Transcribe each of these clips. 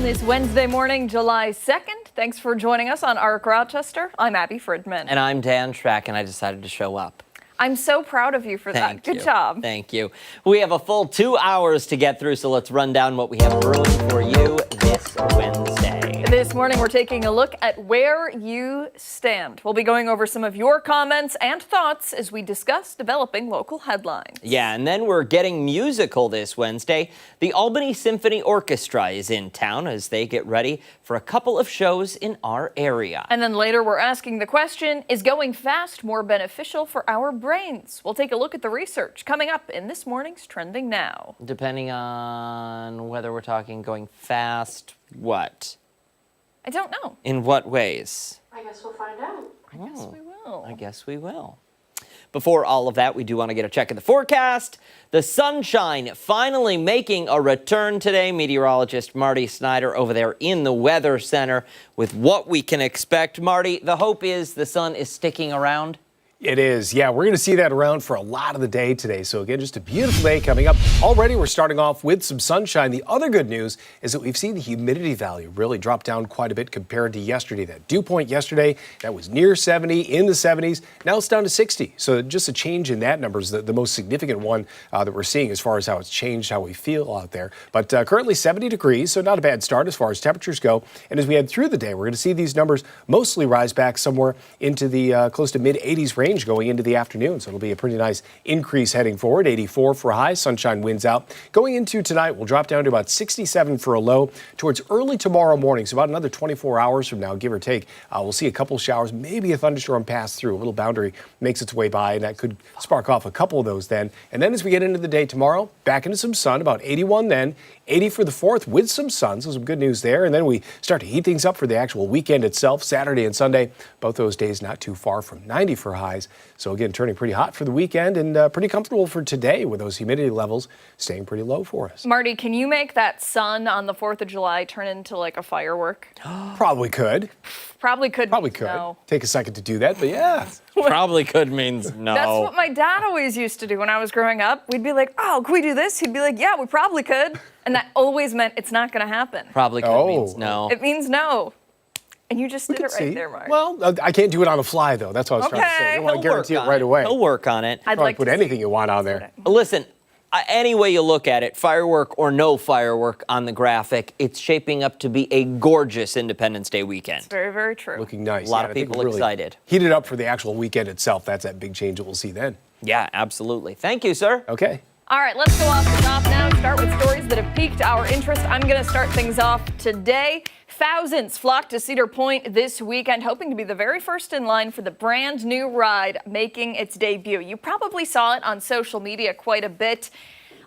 this Wednesday morning, July 2nd. Thanks for joining us on ARC Rochester. I'm Abi Fridmann. And I'm Dan Schrack, and I decided to show up. I'm so proud of you for that. Good job. Thank you. We have a full 2 hours to get through, so let's run down what we have brewing for you this Wednesday. This morning, we're taking a look at where you stand. We'll be going over some of your comments and thoughts as we discuss developing local headlines. Yeah, and then we're getting musical this Wednesday. The Albany Symphony Orchestra is in town as they get ready for a couple of shows in our area. And then later, we're asking the question, is going fast more beneficial for our brains? We'll take a look at the research coming up in this morning's Trending Now. Depending on whether we're talking going fast, what? I don't know. In what ways? I guess we'll find out. I guess we will. I guess we will. Before all of that, we do want to get a check of the forecast. The sunshine finally making a return today. Meteorologist Marty Snyder over there in the Weather Center with what we can expect. Marty, the hope is the sun is sticking around. It is. Yeah, we're going to see that around for a lot of the day today. So again, just a beautiful day coming up. Already we're starting off with some sunshine. The other good news is that we've seen the humidity value really drop down quite a bit compared to yesterday. That dew point yesterday, that was near 70, in the 70s. Now it's down to 60. So just a change in that number is the most significant one that we're seeing as far as how it's changed how we feel out there. But currently 70 degrees, so not a bad start as far as temperatures go. And as we head through the day, we're going to see these numbers mostly rise back somewhere into the close to mid-80s range going into the afternoon. So it'll be a pretty nice increase heading forward. 84 for a high, sunshine winds out. Going into tonight, we'll drop down to about 67 for a low towards early tomorrow morning. So about another 24 hours from now, give or take, we'll see a couple showers, maybe a thunderstorm pass through. A little boundary makes its way by, and that could spark off a couple of those then. And then as we get into the day tomorrow, back into some sun, about 81 then, 80 for the 4th with some sun, so some good news there. And then we start to heat things up for the actual weekend itself, Saturday and Sunday. Both those days not too far from 90 for highs. So again, turning pretty hot for the weekend and pretty comfortable for today with those humidity levels staying pretty low for us. Marty, can you make that sun on the 4th of July turn into like a firework? Probably could. Probably could. Probably could. No. Take a second to do that, but yeah. Probably could means no. That's what my dad always used to do when I was growing up. We'd be like, oh, can we do this? He'd be like, yeah, we probably could. And that always meant it's not going to happen. Probably could means no. It means no. And you just did it right there, Mark. Well, I can't do it on the fly, though. That's what I was trying to say. I don't want to guarantee it right away. He'll work on it. I'd like to put anything you want on there. Listen, any way you look at it, firework or no firework on the graphic, it's shaping up to be a gorgeous Independence Day weekend. It's very, very true. Looking nice. A lot of people really excited. Heated up for the actual weekend itself. That's that big change that we'll see then. Yeah, absolutely. Thank you, sir. Okay. All right, let's go off the top now. Start with stories that have piqued our interest. I'm going to start things off today. Thousands flocked to Cedar Point this weekend, hoping to be the very first in line for the brand new ride making its debut. You probably saw it on social media quite a bit.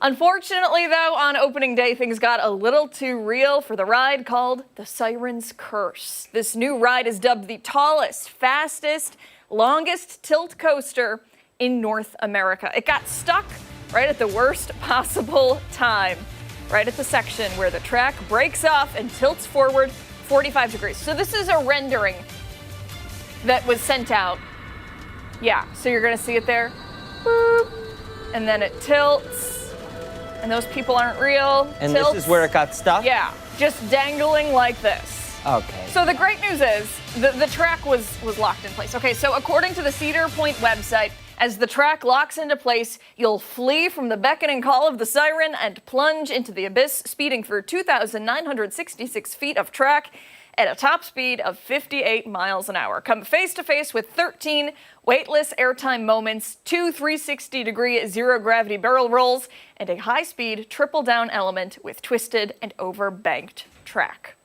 Unfortunately, though, on opening day, things got a little too real for the ride called the Siren's Curse. This new ride is dubbed the tallest, fastest, longest tilt coaster in North America. It got stuck right at the worst possible time, right at the section where the track breaks off and tilts forward 45 degrees. So this is a rendering that was sent out. Yeah, so you're gonna see it there. Boop. And then it tilts. And those people aren't real. And tilts. this is where it got stuck? Yeah, just dangling like this. Okay. So the great news is the track was locked in place. Okay, so according to the Cedar Point website, as the track locks into place, you'll flee from the beckoning call of the siren and plunge into the abyss, speeding through 2,966 feet of track at a top speed of 58 miles an hour. Come face to face with 13 weightless airtime moments, 2 360-degree zero-gravity barrel rolls, and a high-speed triple-down element with twisted and overbanked track.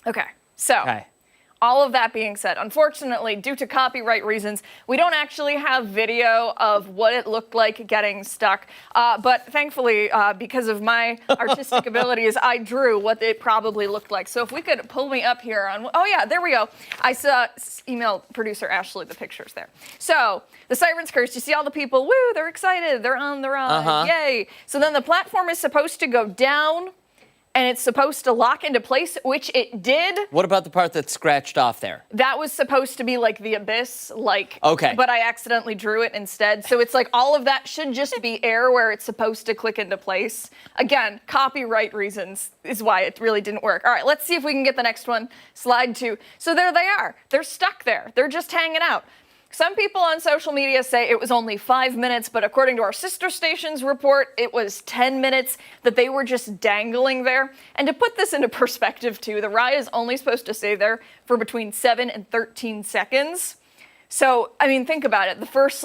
Okay, so all of that being said, unfortunately, due to copyright reasons, we don't actually have video of what it looked like getting stuck. But thankfully, because of my artistic abilities, I drew what it probably looked like. So if we could pull me up here on, oh yeah, there we go. I saw email producer Ashley the pictures there. So the Siren's Curse, you see all the people, woo, they're excited, they're on the ride, yay. So then the platform is supposed to go down and it's supposed to lock into place, which it did. What about the part that's scratched off there? That was supposed to be like the abyss, like, okay. But I accidentally drew it instead. So it's like all of that should just be air where it's supposed to click into place. Again, copyright reasons is why it really didn't work. All right, let's see if we can get the next one. Slide 2. So there they are. They're stuck there. They're just hanging out. Some people on social media say it was only 5 minutes, but according to our sister station's report, it was 10 minutes that they were just dangling there. And to put this into perspective too, the ride is only supposed to stay there for between 7 and 13 seconds. So, I mean, think about it. The first,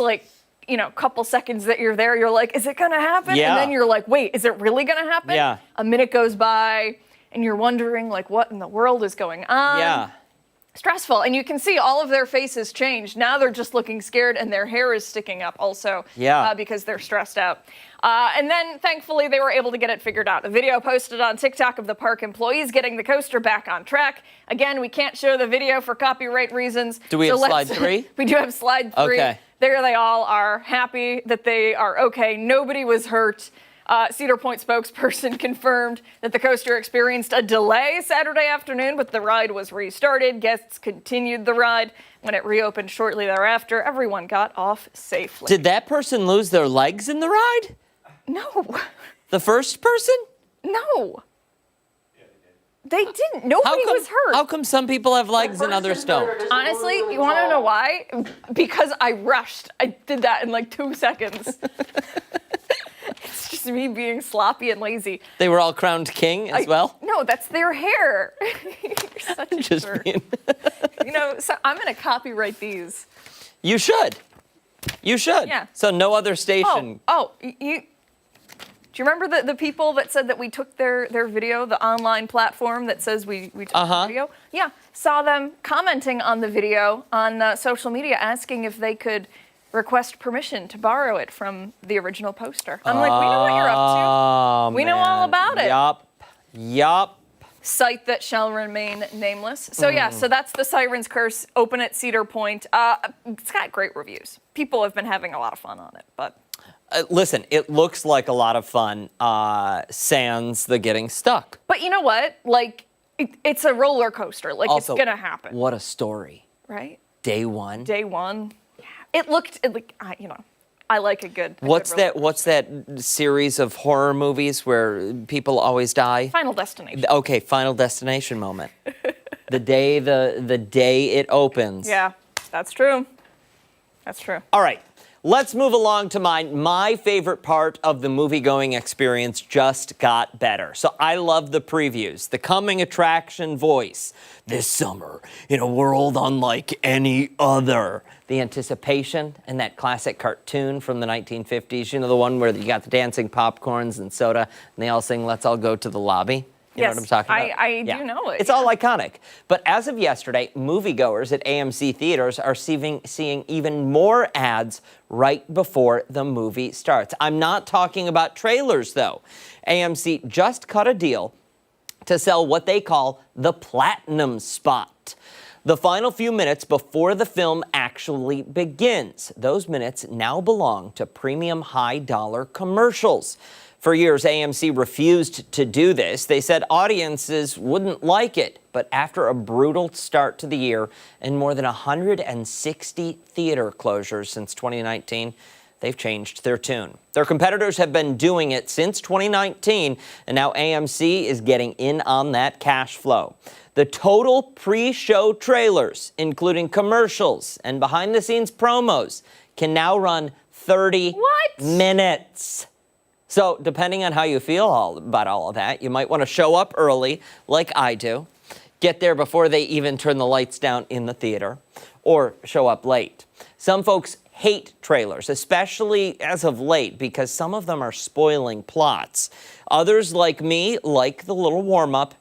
couple seconds that you're there, you're like, is it gonna happen? Yeah. And then you're like, wait, is it really gonna happen? Yeah. A minute goes by, and you're wondering, like, what in the world is going on? Yeah. Stressful, and you can see all of their faces change. Now they're just looking scared, and their hair is sticking up also because they're stressed out. And then, thankfully, they were able to get it figured out. A video posted on TikTok of the park employees getting the coaster back on track. Again, we can't show the video for copyright reasons. Do we have slide 3? We do have slide 3. Okay. There they all are, happy that they are okay. Nobody was hurt. Cedar Point spokesperson confirmed that the coaster experienced a delay Saturday afternoon, but the ride was restarted. Guests continued the ride. When it reopened shortly thereafter, everyone got off safely. Did that person lose their legs in the ride? No. The first person? No. They didn't. Nobody was hurt. How come some people have legs and others don't? Honestly, you want to know why? Because I rushed. I did that in like 2 seconds. It's just me being sloppy and lazy. They were all crowned king as well? No, that's their hair. You're such a Just jerk. being... So I'm going to copyright these. You should. You should. Yeah. So no other station. Do you remember the people that said that we took their video, the online platform that says we took the video? Yeah, saw them commenting on the video on social media asking if they could request permission to borrow it from the original poster. I'm like, we know what you're up to. We know all about it. Yup. Site that shall remain nameless. So so that's the Siren's Curse, open at Cedar Point. It's got great reviews. People have been having a lot of fun on it, but... Listen, it looks like a lot of fun, sans the getting stuck. But you know what? Like, it's a roller coaster. Like, also, it's gonna happen. What a story. Right? Day one. Yeah. It looked, I like a good. What's that series of horror movies where people always die? Final Destination. Okay, Final Destination moment. the day it opens. Yeah, that's true. That's true. All right. Let's move along to mine. My favorite part of the movie-going experience just got better. So I love the previews, the coming attraction voice. This summer, in a world unlike any other. The anticipation and that classic cartoon from the 1950s, you know, the one where you got the dancing popcorns and soda, and they all sing, "Let's all go to the lobby." You know what I'm talking about? I do know it. It's all iconic. But as of yesterday, moviegoers at AMC theaters are seeing even more ads right before the movie starts. I'm not talking about trailers, though. AMC just cut a deal to sell what they call the Platinum Spot. The final few minutes before the film actually begins. Those minutes now belong to premium high-dollar commercials. For years, AMC refused to do this. They said audiences wouldn't like it. But after a brutal start to the year and more than 160 theater closures since 2019, they've changed their tune. Their competitors have been doing it since 2019, and now AMC is getting in on that cash flow. The total pre-show trailers, including commercials and behind-the-scenes promos, can now run 30 minutes. So depending on how you feel about all of that, you might want to show up early, like I do, get there before they even turn the lights down in the theater, or show up late. Some folks hate trailers, especially as of late, because some of them are spoiling plots. Others, like me, like the little warm-up.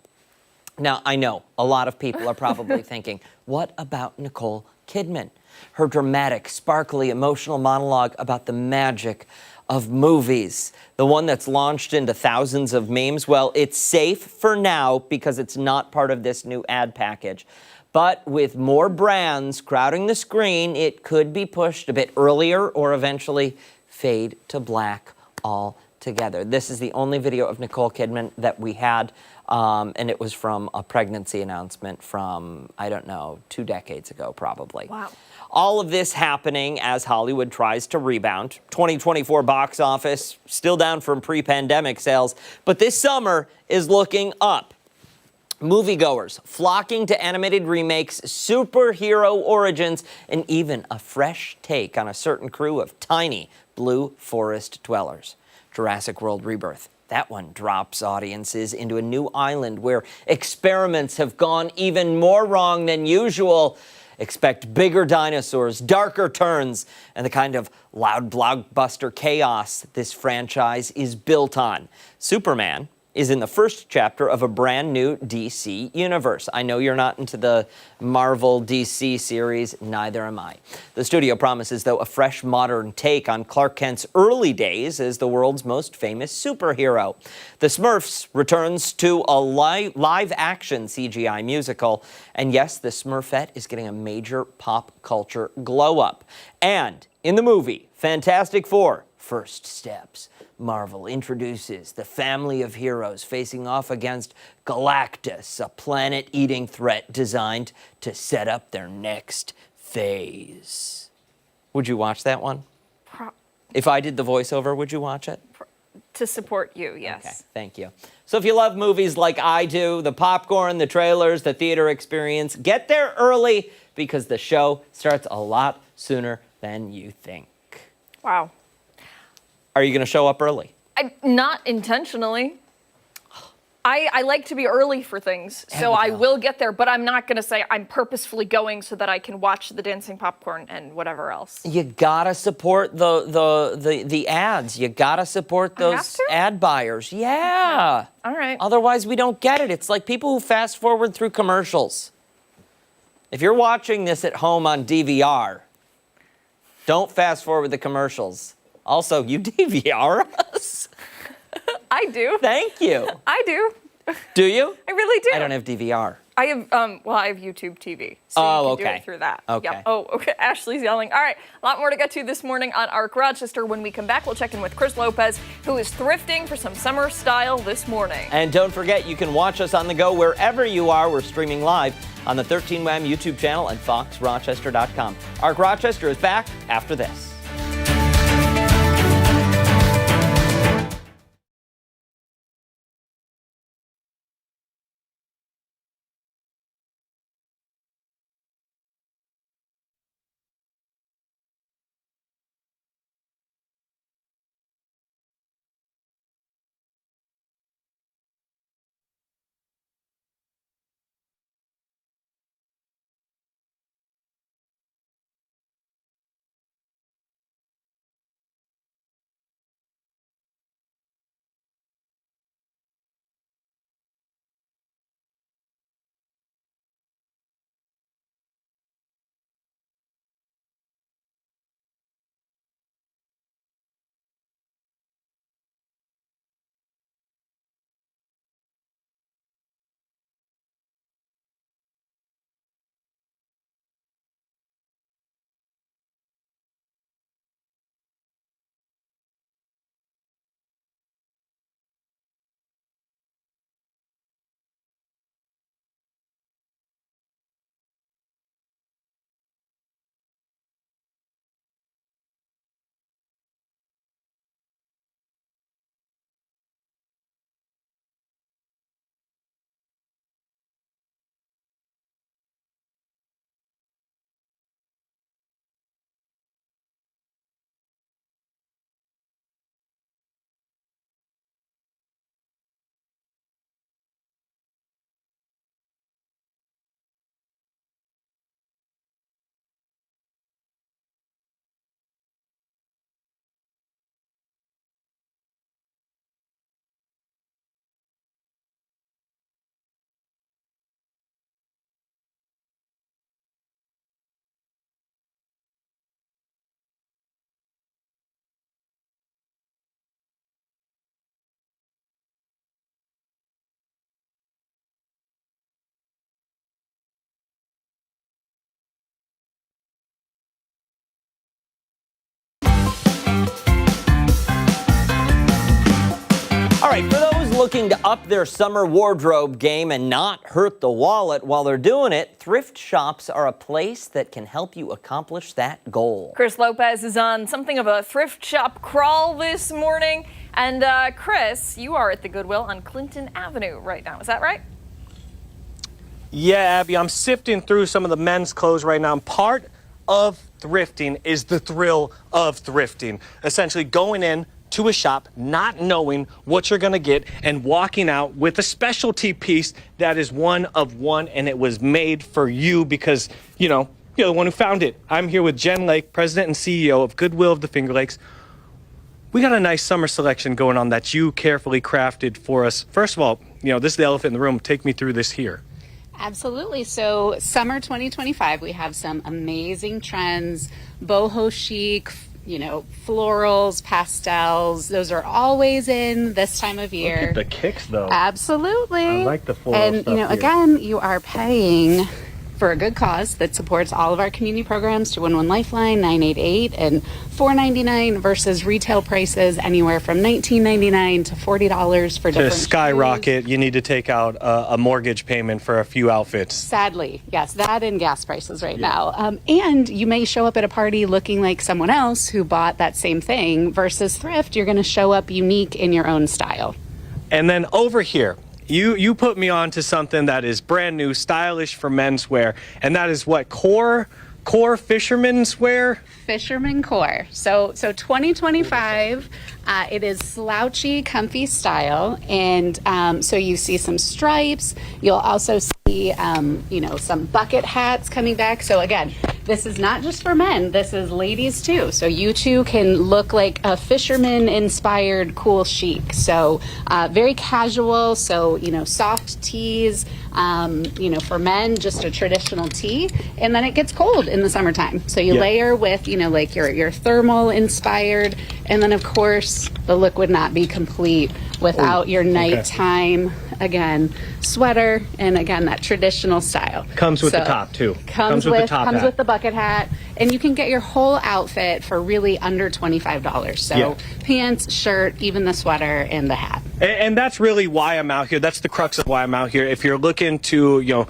Now, I know a lot of people are probably thinking, what about Nicole Kidman? Her dramatic, sparkly, emotional monologue about the magic of movies, the one that's launched into thousands of memes. Well, it's safe for now because it's not part of this new ad package. But with more brands crowding the screen, it could be pushed a bit earlier or eventually fade to black altogether. This is the only video of Nicole Kidman that we had And it was from a pregnancy announcement from, I don't know, 2 decades ago, probably. Wow. All of this happening as Hollywood tries to rebound. 2024 box office still down from pre-pandemic sales, but this summer is looking up. Moviegoers flocking to animated remakes, superhero origins, and even a fresh take on a certain crew of tiny blue forest dwellers. Jurassic World Rebirth. That one drops audiences into a new island where experiments have gone even more wrong than usual. Expect bigger dinosaurs, darker turns, and the kind of loud blockbuster chaos this franchise is built on. Superman is in the first chapter of a brand new DC universe. I know you're not into the Marvel DC series, neither am I. The studio promises, though, a fresh modern take on Clark Kent's early days as the world's most famous superhero. The Smurfs returns to a live-action CGI musical, and yes, the Smurfette is getting a major pop culture glow-up. And in the movie Fantastic Four: First Steps, Marvel introduces the family of heroes facing off against Galactus, a planet-eating threat designed to set up their next phase. Would you watch that one? If I did the voiceover, would you watch it? To support you, yes. Okay, thank you. So if you love movies like I do, the popcorn, the trailers, the theater experience, get there early because the show starts a lot sooner than you think. Wow. Are you going to show up early? Not intentionally. I like to be early for things, so I Abigail. will get there, but I'm not going to say I'm purposefully going so that I can watch the dancing popcorn and whatever else. You gotta support the ads. You gotta support I have those to? ad buyers. Yeah. All right. Otherwise, we don't get it. It's like people who fast forward through commercials. If you're watching this at home on DVR, don't fast forward the commercials. Also, you DVR us? I do. Thank you. I do. Do you? I really do. I don't have DVR. I have, I have YouTube TV, so Oh, you can do okay. it through that. Okay. Yep. Oh, okay. Ashley's yelling. All right, a lot more to get to this morning on ARC Rochester. When we come back, we'll check in with Chris Lopez, who is thrifting for some summer style this morning. And don't forget, you can watch us on the go wherever you are. We're streaming live on the 13WAM YouTube channel and foxrochester.com. ARC Rochester is back after this. All right, for those looking to up their summer wardrobe game and not hurt the wallet while they're doing it, thrift shops are a place that can help you accomplish that goal. Chris Lopez is on something of a thrift shop crawl this morning. And Chris, you are at the Goodwill on Clinton Avenue right now. Is that right? Yeah, Abby, I'm sifting through some of the men's clothes right now. And part of thrifting is the thrill of thrifting. Essentially going in to a shop, not knowing what you're going to get, and walking out with a specialty piece that is one of one, and it was made for you because, you're the one who found it. I'm here with Jen Lake, President and CEO of Goodwill of the Finger Lakes. We got a nice summer selection going on that you carefully crafted for us. First of all, this is the elephant in the room. Take me through this here. Absolutely. So summer 2025, we have some amazing trends, boho chic, florals, pastels. Those are always in this time of year. Look at the kicks, though. Absolutely. I like the floral and, stuff here. again, you are paying for a good cause that supports all of our community programs, 211 Lifeline, 988, and $4.99 versus retail prices anywhere from $19.99 to $40 for different To skyrocket, shoes. you need to take out a mortgage payment for a few outfits. Sadly, yes, that and gas prices right now. And you may show up at a party looking like someone else who bought that same thing versus thrift. You're going to show up unique in your own style. And then over here, you put me on to something that is brand new, stylish for menswear, and that is what? Core fisherman's wear? Fisherman core. So 2025, it is slouchy, comfy style, and so you see some stripes. You'll also see, some bucket hats coming back. So again, this is not just for men. This is ladies too. So you too can look like a fisherman-inspired cool chic. So very casual. So soft tees. For men, just a traditional tee, and then it gets cold in the summertime. So you layer with, like your thermal inspired, and then of course the look would not be complete without your nighttime, again, sweater, and again, that traditional style. Comes with the top too. Comes with the top hat. With the bucket hat, and you can get your whole outfit for really under $25. So pants, shirt, even the sweater, and the hat. And that's really why I'm out here. That's the crux of why I'm out here. If you're looking to,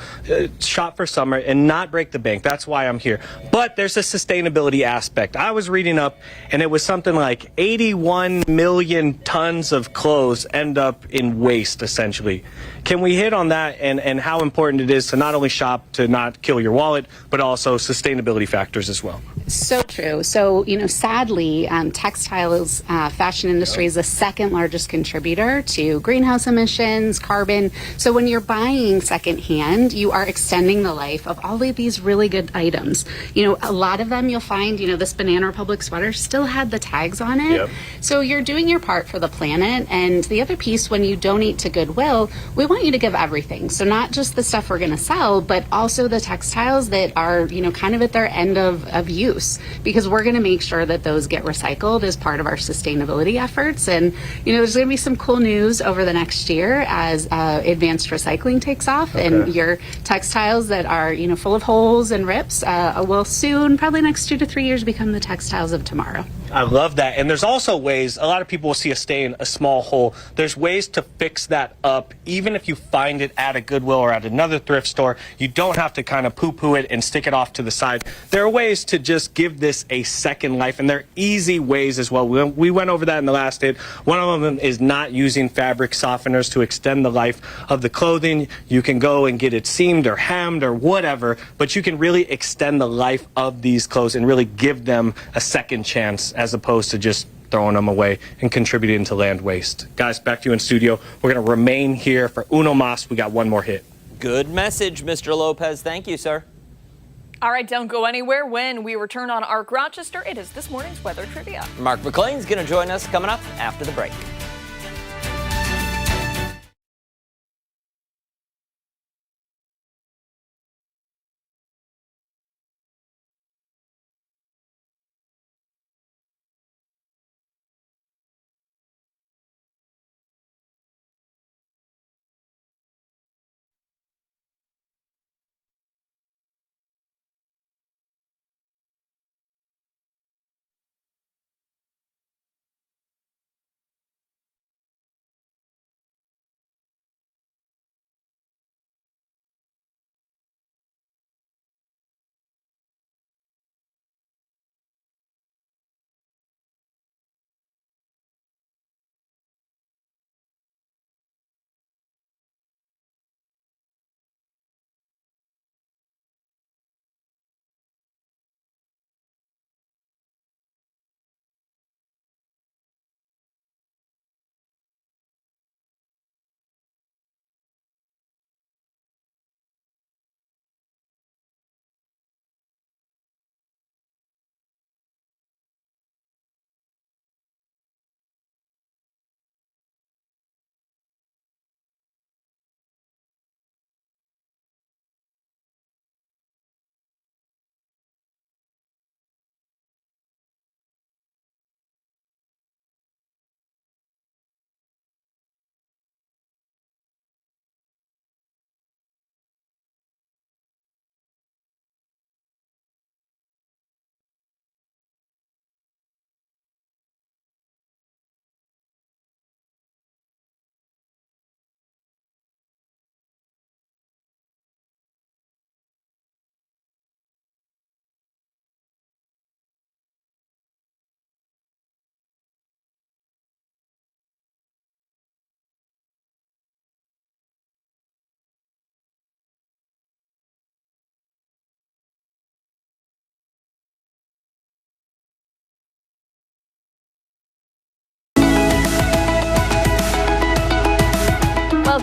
shop for summer and not break the bank, that's why I'm here. But there's a sustainability aspect. I was reading up, and it was something like 81 million tons of clothes end up in waste, essentially. Can we hit on that and how important it is to not only shop to not kill your wallet, but also sustainability factors as well? So true. So, sadly, textiles, fashion industry is the second largest contributor to greenhouse emissions, carbon. So when you're buying secondhand, you are extending the life of all of these really good items. A lot of them you'll find, this Banana Republic sweater still had the tags on it. Yep. So you're doing your part for the planet. And the other piece, when you donate to Goodwill, we want you to give everything. So not just the stuff we're going to sell, but also the textiles that are, kind of at their end of use, because we're going to make sure that those get recycled as part of our sustainability efforts. And, there's going to be some cool news over the next year as advanced recycling takes off, and your textiles that are, full of holes and rips will soon, probably next 2 to 3 years, become the textiles of tomorrow. I love that. And there's also ways, a lot of people will see a stain, a small hole. There's ways to fix that up, even if you find it at a Goodwill or at another thrift store. You don't have to kind of poo-poo it and stick it off to the side. There are ways to just give this a second life, and they're easy ways as well. We went over that in the last hit. One of them is not using fabric softeners to extend the life of the clothing. You can go and get it seamed or hemmed or whatever, but you can really extend the life of these clothes and really give them a second chance, as opposed to just throwing them away and contributing to land waste. Guys, back to you in studio. We're going to remain here for Uno Mas. We got one more hit. Good message, Mr. Lopez. Thank you, sir. All right, don't go anywhere. When we return on ARC Rochester, it is this morning's weather trivia. Mark McLean's going to join us coming up after the break.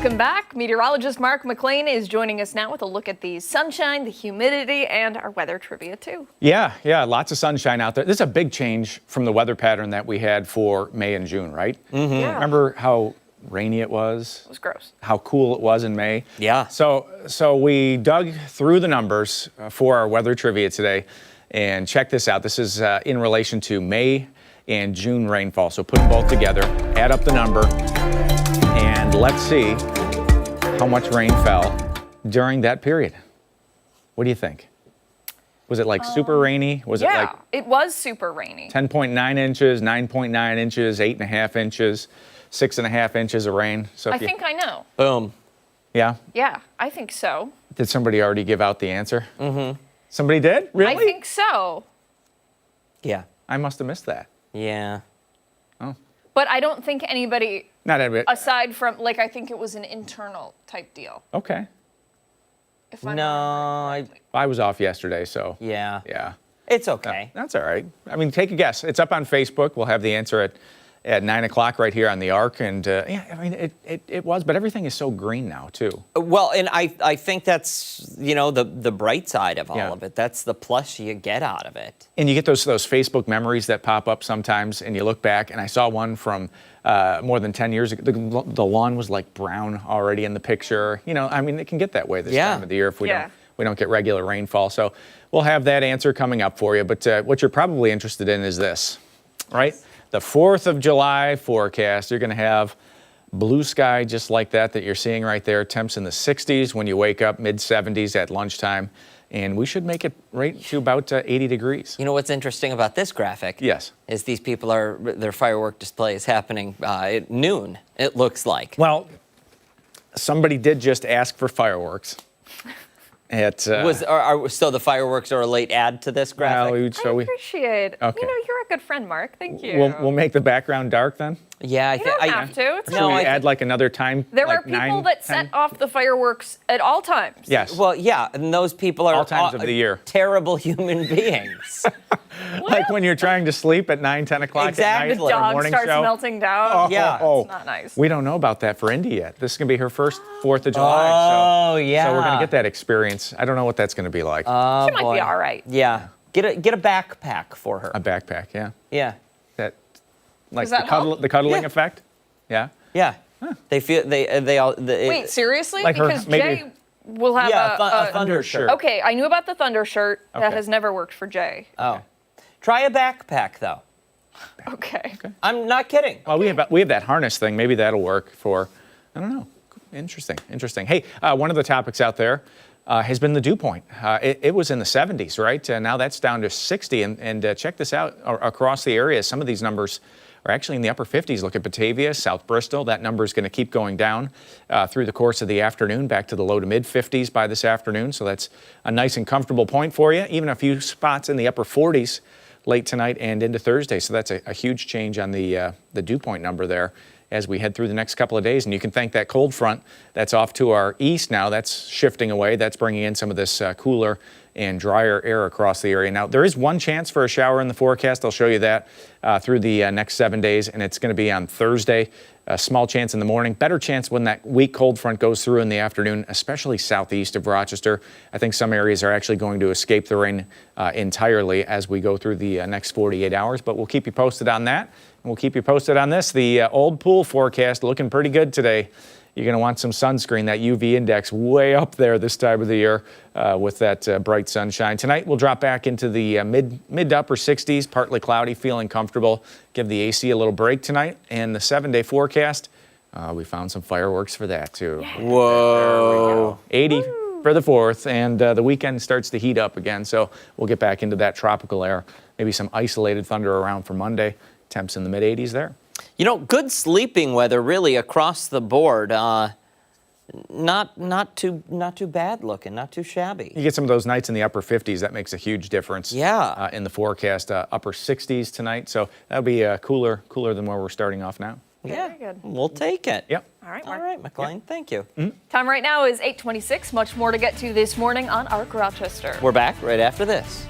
Welcome back. Meteorologist Mark McLean is joining us now with a look at the sunshine, the humidity, and our weather trivia, too. Yeah, lots of sunshine out there. This is a big change from the weather pattern that we had for May and June, right? Mm-hmm. Yeah. Remember how rainy it was? It was gross. How cool it was in May? Yeah. So we dug through the numbers for our weather trivia today, and check this out. This is in relation to May and June rainfall. So put them both together, add up the number, and let's see how much rain fell during that period. What do you think? Was it like super rainy? Was it like it was super rainy. 10.9 inches, 9.9 inches, 8.5 inches, 6.5 inches of rain? So I think I know. Boom. Yeah? Yeah, I think so. Did somebody already give out the answer? Mm-hmm. Somebody did? Really? I think so. Yeah. I must have missed that. Yeah. But I don't think anybody, Not everybody. aside from, like, I think it was an internal type deal. Okay. If I'm No, I was off yesterday, so. yeah. Yeah. It's okay. That's all right. I mean, take a guess. It's up on Facebook. We'll have the answer at 9 o'clock right here on the ARC. And yeah, I mean, it was, but everything is so green now, too. Well, and I think that's, the bright side of all Yeah. of it. That's the plus you get out of it. And you get those Facebook memories that pop up sometimes, and you look back, and I saw one from more than 10 years ago. The lawn was like brown already in the picture. I mean, it can get that way this time of the year if we don't get regular rainfall. So we'll have that answer coming up for you. But what you're probably interested in is this, right? The 4th of July forecast. You're going to have blue sky just like that you're seeing right there. Temps in the 60s when you wake up, mid-70s at lunchtime. And we should make it right to about 80 degrees. You know what's interesting about this graphic? Yes. Is these people their firework display is happening at noon, it looks like. Well, somebody did just ask for fireworks. So the fireworks are a late add to this graphic? I appreciate it. Okay. You're a good friend, Mark. Thank you. We'll make the background dark then? Yeah, You don't have to. It's Should fine. we add like another time? There like are people 9, that 10? set off the fireworks at all times. Yes. Well, yeah, and those people are All times of the year. Terrible human beings. Like when you're trying to sleep at 9, 10 o'clock Exactly. at The night for a dog morning starts show. melting down. Yeah. It's not nice. We don't know about that for Indy yet. This is going to be her first 4th of July. Oh, yeah. So we're going to get that experience. I don't know what that's going to be like. She might boy. be all right. Yeah. Get a backpack for her. A backpack, yeah. Yeah. That, like Does that the cuddling Yeah. effect? Yeah. Yeah. They feel they all. Wait, seriously? Like her- Because maybe- Jay will have a thunder shirt. Okay, I knew about the thunder shirt. That Okay. has never worked for Jay. Oh. Try a backpack though. Okay. I'm not kidding. Well, we have that harness thing. Maybe that'll work for, I don't know. Interesting. Hey, one of the topics out there has been the dew point. It was in the 70s, right? Now that's down to 60. And check this out. Across the area, some of these numbers are actually in the upper 50s. Look at Batavia, South Bristol. That number is going to keep going down through the course of the afternoon, back to the low to mid 50s by this afternoon. So that's a nice and comfortable point for you. Even a few spots in the upper 40s late tonight and into Thursday. So that's a huge change on the dew point number there as we head through the next couple of days. And you can thank that cold front that's off to our east now. That's shifting away. That's bringing in some of this cooler and drier air across the area. Now, there is one chance for a shower in the forecast. I'll show you that through the next 7 days, and it's going to be on Thursday. A small chance in the morning, better chance when that weak cold front goes through in the afternoon, especially southeast of Rochester. I think some areas are actually going to escape the rain entirely as we go through the next 48 hours, but we'll keep you posted on that. And we'll keep you posted on this. The old pool forecast looking pretty good today. You're going to want some sunscreen, that UV index way up there this time of the year with that bright sunshine. Tonight we'll drop back into the mid to upper 60s, partly cloudy, feeling comfortable. Give the AC a little break tonight. And the 7-day forecast, we found some fireworks for that too. Yeah. Whoa. 80 for the 4th, and the weekend starts to heat up again. So we'll get back into that tropical air. Maybe some isolated thunder around for Monday. Temps in the mid 80s there. Good sleeping weather really across the board. Not too bad looking, not too shabby. You get some of those nights in the upper 50s. That makes a huge difference. Yeah. In the forecast, upper 60s tonight. So that'll be cooler than where we're starting off now. Yeah, Very good. We'll take it. Yep. All right, All Mark. right, McLean, thank you. Time right now is 8:26. Much more to get to this morning on ARC Rochester. We're back right after this.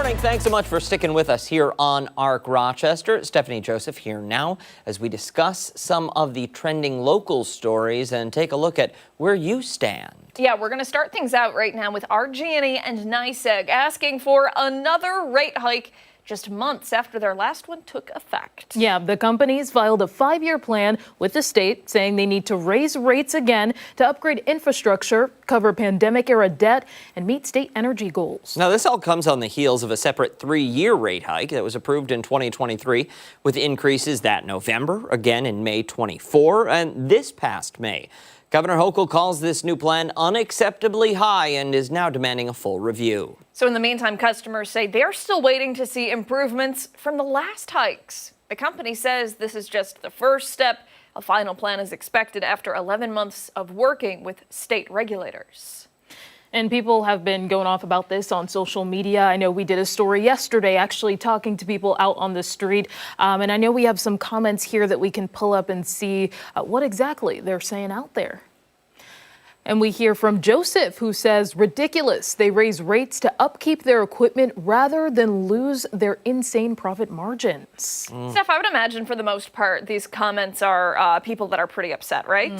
morning. Thanks so much for sticking with us here on ARC Rochester. Stephannie Joseph here now as we discuss some of the trending local stories and take a look at where you stand. Yeah, we're going to start things out right now with RG&E and NYSEG asking for another rate hike just months after their last one took effect. Yeah, the companies filed a 5-year plan with the state saying they need to raise rates again to upgrade infrastructure, cover pandemic-era debt, and meet state energy goals. Now, this all comes on the heels of a separate 3-year rate hike that was approved in 2023 with increases that November, again in May 24, and this past May. Governor Hochul calls this new plan unacceptably high and is now demanding a full review. So in the meantime, customers say they're still waiting to see improvements from the last hikes. The company says this is just the first step. A final plan is expected after 11 months of working with state regulators. And people have been going off about this on social media. I know we did a story yesterday actually talking to people out on the street. And I know we have some comments here that we can pull up and see what exactly they're saying out there. And we hear from Joseph, who says, ridiculous. They raise rates to upkeep their equipment rather than lose their insane profit margins. Steph, I would imagine for the most part, these comments are people that are pretty upset, right?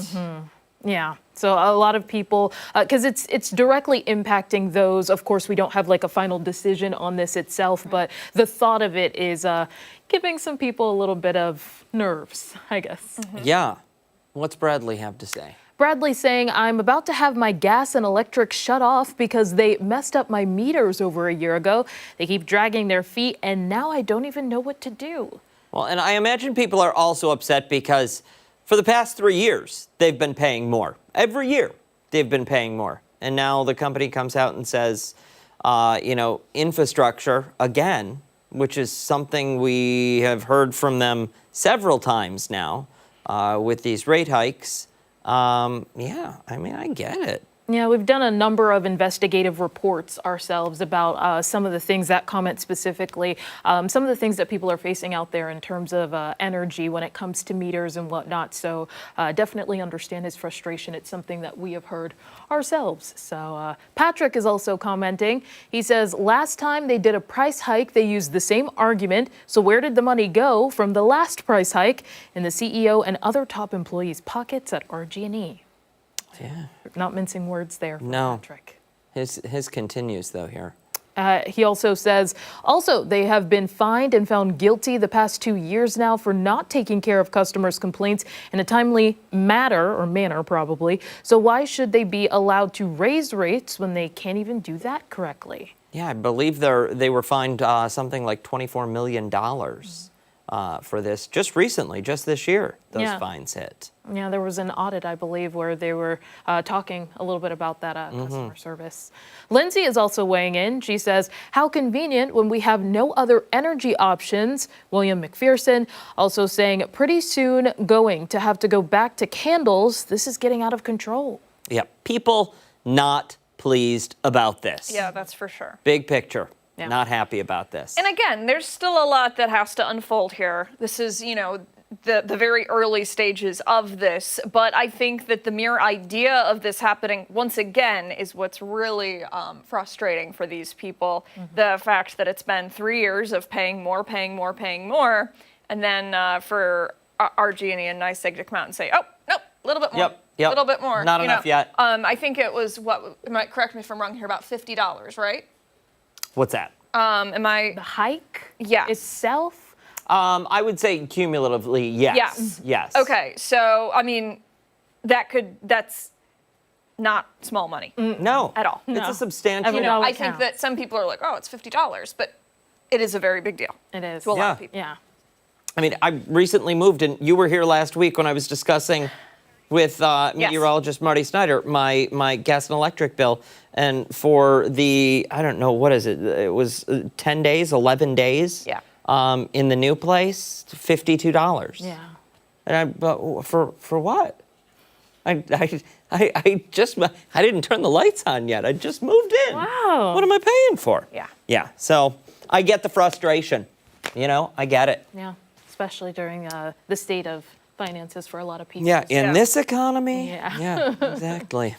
Yeah, so a lot of people, because it's directly impacting those. Of course, we don't have like a final decision on this itself, but the thought of it is giving some people a little bit of nerves, I guess. Yeah. What's Bradley have to say? Bradley saying, I'm about to have my gas and electric shut off because they messed up my meters over a year ago. They keep dragging their feet, and now I don't even know what to do. Well, and I imagine people are also upset because for the past 3 years, they've been paying more. Every year, they've been paying more. And now the company comes out and says, infrastructure, again, which is something we have heard from them several times now with these rate hikes. I get it. Yeah, we've done a number of investigative reports ourselves about some of the things, that comment specifically, some of the things that people are facing out there in terms of energy when it comes to meters and whatnot. So definitely understand his frustration. It's something that we have heard ourselves. So Patrick is also commenting. He says, last time they did a price hike, they used the same argument. So where did the money go from the last price hike in the CEO and other top employees' pockets at RG&E? Yeah. Not mincing words there for No. Patrick. His continues, though, here. He also says, they have been fined and found guilty the past 2 years now for not taking care of customers' complaints in a timely manner, probably. So why should they be allowed to raise rates when they can't even do that correctly? Yeah, I believe they were fined something like $24 million for this just recently, just this year, those fines hit. Yeah, there was an audit, I believe, where they were talking a little bit about that customer service. Lindsay is also weighing in. She says, how convenient when we have no other energy options. William McPherson also saying, pretty soon going to have to go back to candles. This is getting out of control. Yeah, people not pleased about this. Yeah, that's for sure. Big picture. Yeah. Not happy about this. And again, there's still a lot that has to unfold here. This is, the very early stages of this. But I think that the mere idea of this happening once again is what's really frustrating for these people. The fact that it's been 3 years of paying more, and then for RG&E and NYSEG to come out and say, oh, nope, a little bit more. Yep. A little bit more. Not enough yet. I think it was, you might correct me if I'm wrong here, about $50, right? What's that? The hike itself? I would say cumulatively, yes. Yes. Okay, so, that's not small money. No. At all. It's a substantial. I think that some people are like, oh, it's $50, but it is a very big deal. It is. To a lot of people. Yeah. I recently moved, and you were here last week when I was discussing with meteorologist Marty Snyder my gas and electric bill. And for the, I don't know, what is it? It was 10 days, 11 days. Yeah. In the new place, $52. Yeah. And but for what? I didn't turn the lights on yet. I just moved in. Wow. What am I paying for? Yeah. Yeah. So I get the frustration. I get it. Yeah. Especially during the state of finances for a lot of people. Yeah. In this economy. Yeah. Yeah. Exactly.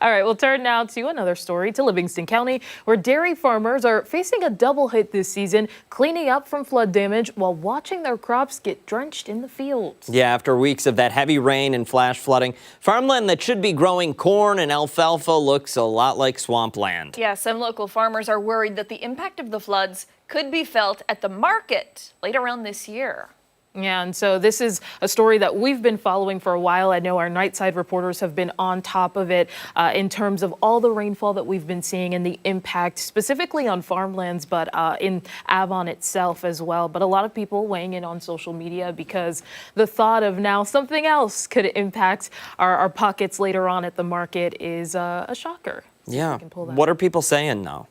All right, we'll turn now to another story, to Livingston County, where dairy farmers are facing a double hit this season, cleaning up from flood damage while watching their crops get drenched in the fields. Yeah, after weeks of that heavy rain and flash flooding, farmland that should be growing corn and alfalfa looks a lot like swampland. Yeah, some local farmers are worried that the impact of the floods could be felt at the market later on this year. Yeah, and so this is a story that we've been following for a while. I know our Nightside reporters have been on top of it in terms of all the rainfall that we've been seeing and the impact specifically on farmlands, but in Avon itself as well. But a lot of people weighing in on social media because the thought of now something else could impact our pockets later on at the market is a shocker. Yeah. What are people saying now?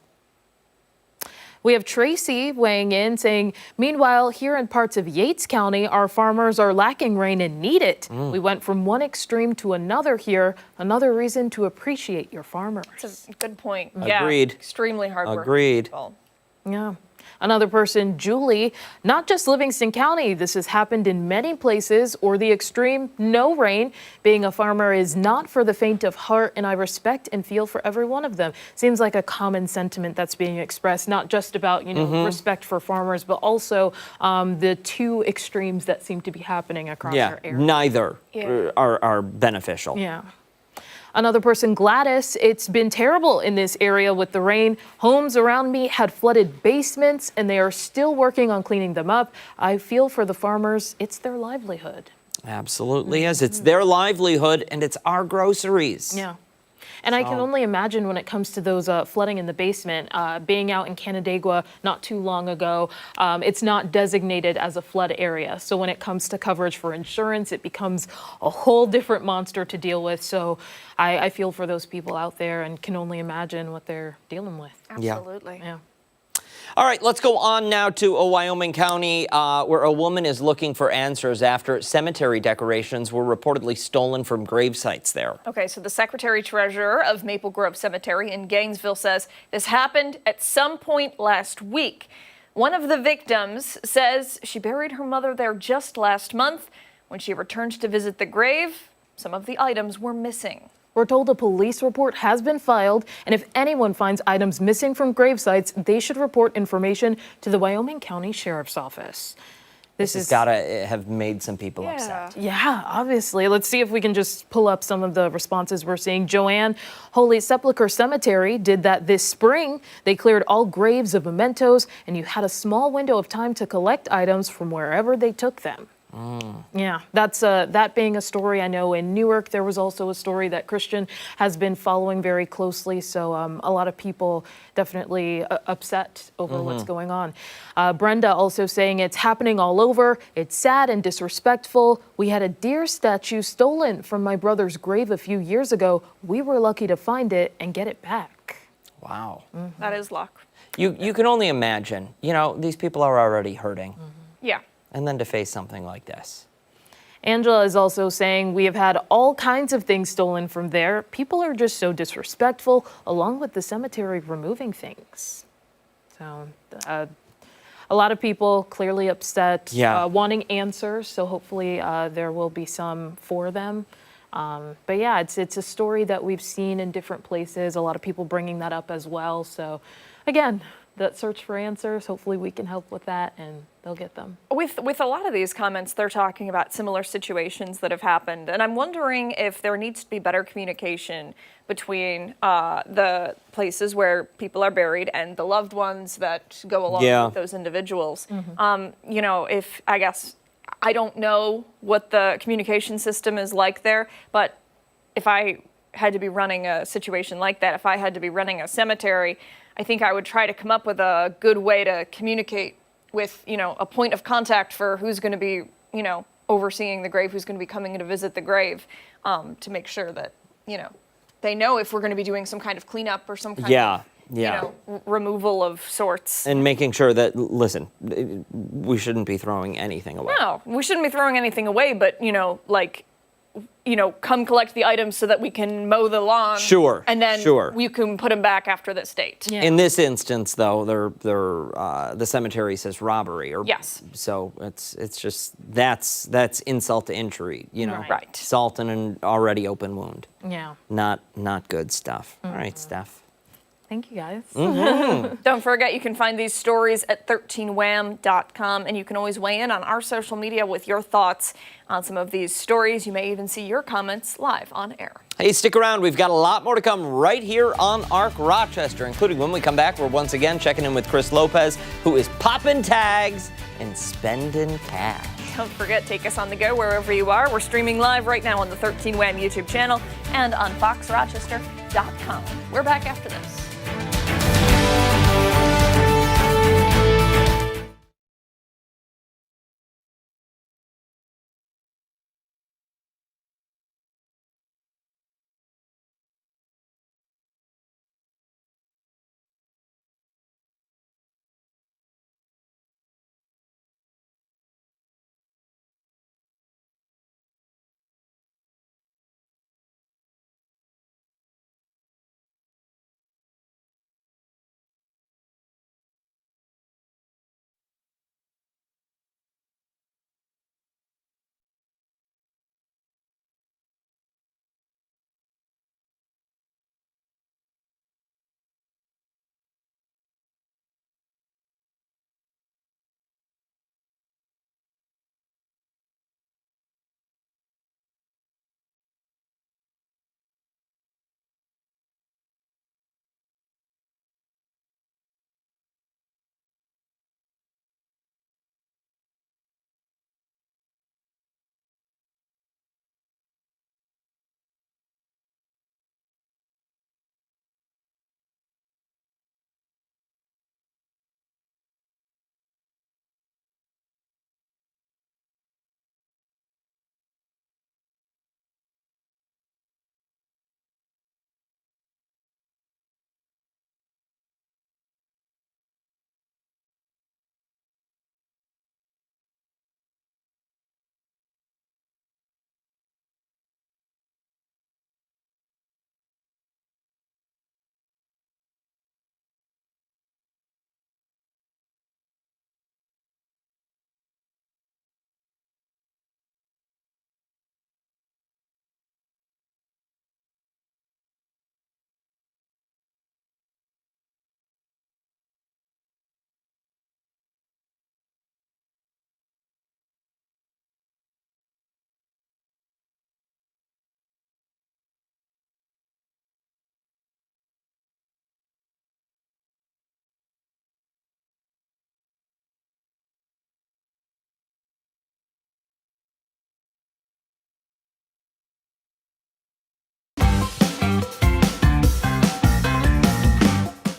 We have Tracy weighing in saying, meanwhile, here in parts of Yates County, our farmers are lacking rain and need it. We went from one extreme to another here. Another reason to appreciate your farmers. That's a good point. Agreed. Yeah, extremely hard work. Agreed. Yeah. Another person, Julie, not just Livingston County. This has happened in many places, or the extreme no rain. Being a farmer is not for the faint of heart, and I respect and feel for every one of them. Seems like a common sentiment that's being expressed, not just about, respect for farmers, but also the two extremes that seem to be happening across our area. Neither are beneficial. Yeah. Another person, Gladys, it's been terrible in this area with the rain. Homes around me had flooded basements, and they are still working on cleaning them up. I feel for the farmers. It's their livelihood. Absolutely is. It's their livelihood, and it's our groceries. Yeah. And I can only imagine when it comes to those flooding in the basement, being out in Canandaigua not too long ago, it's not designated as a flood area. So when it comes to coverage for insurance, it becomes a whole different monster to deal with. So I feel for those people out there and can only imagine what they're dealing with. Absolutely. Yeah. All right, let's go on now to a Wyoming county where a woman is looking for answers after cemetery decorations were reportedly stolen from grave sites there. Okay, so the secretary-treasurer of Maple Grove Cemetery in Gainesville says this happened at some point last week. One of the victims says she buried her mother there just last month. When she returned to visit the grave, some of the items were missing. We're told a police report has been filed, and if anyone finds items missing from grave sites, they should report information to the Wyoming County Sheriff's Office. This has got to have made some people upset. Yeah, obviously. Let's see if we can just pull up some of the responses we're seeing. Joanne, Holy Sepulchre Cemetery did that this spring. They cleared all graves of mementos, and you had a small window of time to collect items from wherever they took them. Yeah, that's that being a story. I know in Newark there was also a story that Christian has been following very closely. So a lot of people definitely upset over what's going on. Brenda also saying it's happening all over. It's sad and disrespectful. We had a deer statue stolen from my brother's grave a few years ago. We were lucky to find it and get it back. Wow. That is luck. You can only imagine. These people are already hurting. Yeah. And then to face something like this. Angela is also saying we have had all kinds of things stolen from there. People are just so disrespectful, along with the cemetery removing things. So a lot of people clearly upset, wanting answers. So hopefully there will be some for them. But yeah, it's a story that we've seen in different places. A lot of people bringing that up as well. So again, that search for answers, hopefully we can help with that and they'll get them. With a lot of these comments, they're talking about similar situations that have happened. And I'm wondering if there needs to be better communication between the places where people are buried and the loved ones that go along with those individuals. I don't know what the communication system is like there, but if I had to be running a situation like that, if I had to be running a cemetery, I think I would try to come up with a good way to communicate with, a point of contact for who's going to be, overseeing the grave, who's going to be coming to visit the grave, to make sure that, they know if we're going to be doing some kind of cleanup or some kind of, removal of sorts. And making sure that, listen, we shouldn't be throwing anything away. No, we shouldn't be throwing anything away, but, come collect the items so that we can mow the lawn. Sure. And then sure. you can put them back after this date. Yeah. In this instance, though, the cemetery says robbery. Yes. So it's just that's insult to injury. Right. Salt in an already open wound. Yeah. Not good stuff. All right, Steph. Thank you, guys. Don't forget, you can find these stories at 13wham.com, and you can always weigh in on our social media with your thoughts on some of these stories. You may even see your comments live on air. Hey, stick around. We've got a lot more to come right here on ARC Rochester, including when we come back, we're once again checking in with Chris Lopez, who is popping tags and spending cash. Don't forget, take us on the go wherever you are. We're streaming live right now on the 13 Wham YouTube channel and on foxrochester.com. We're back after this.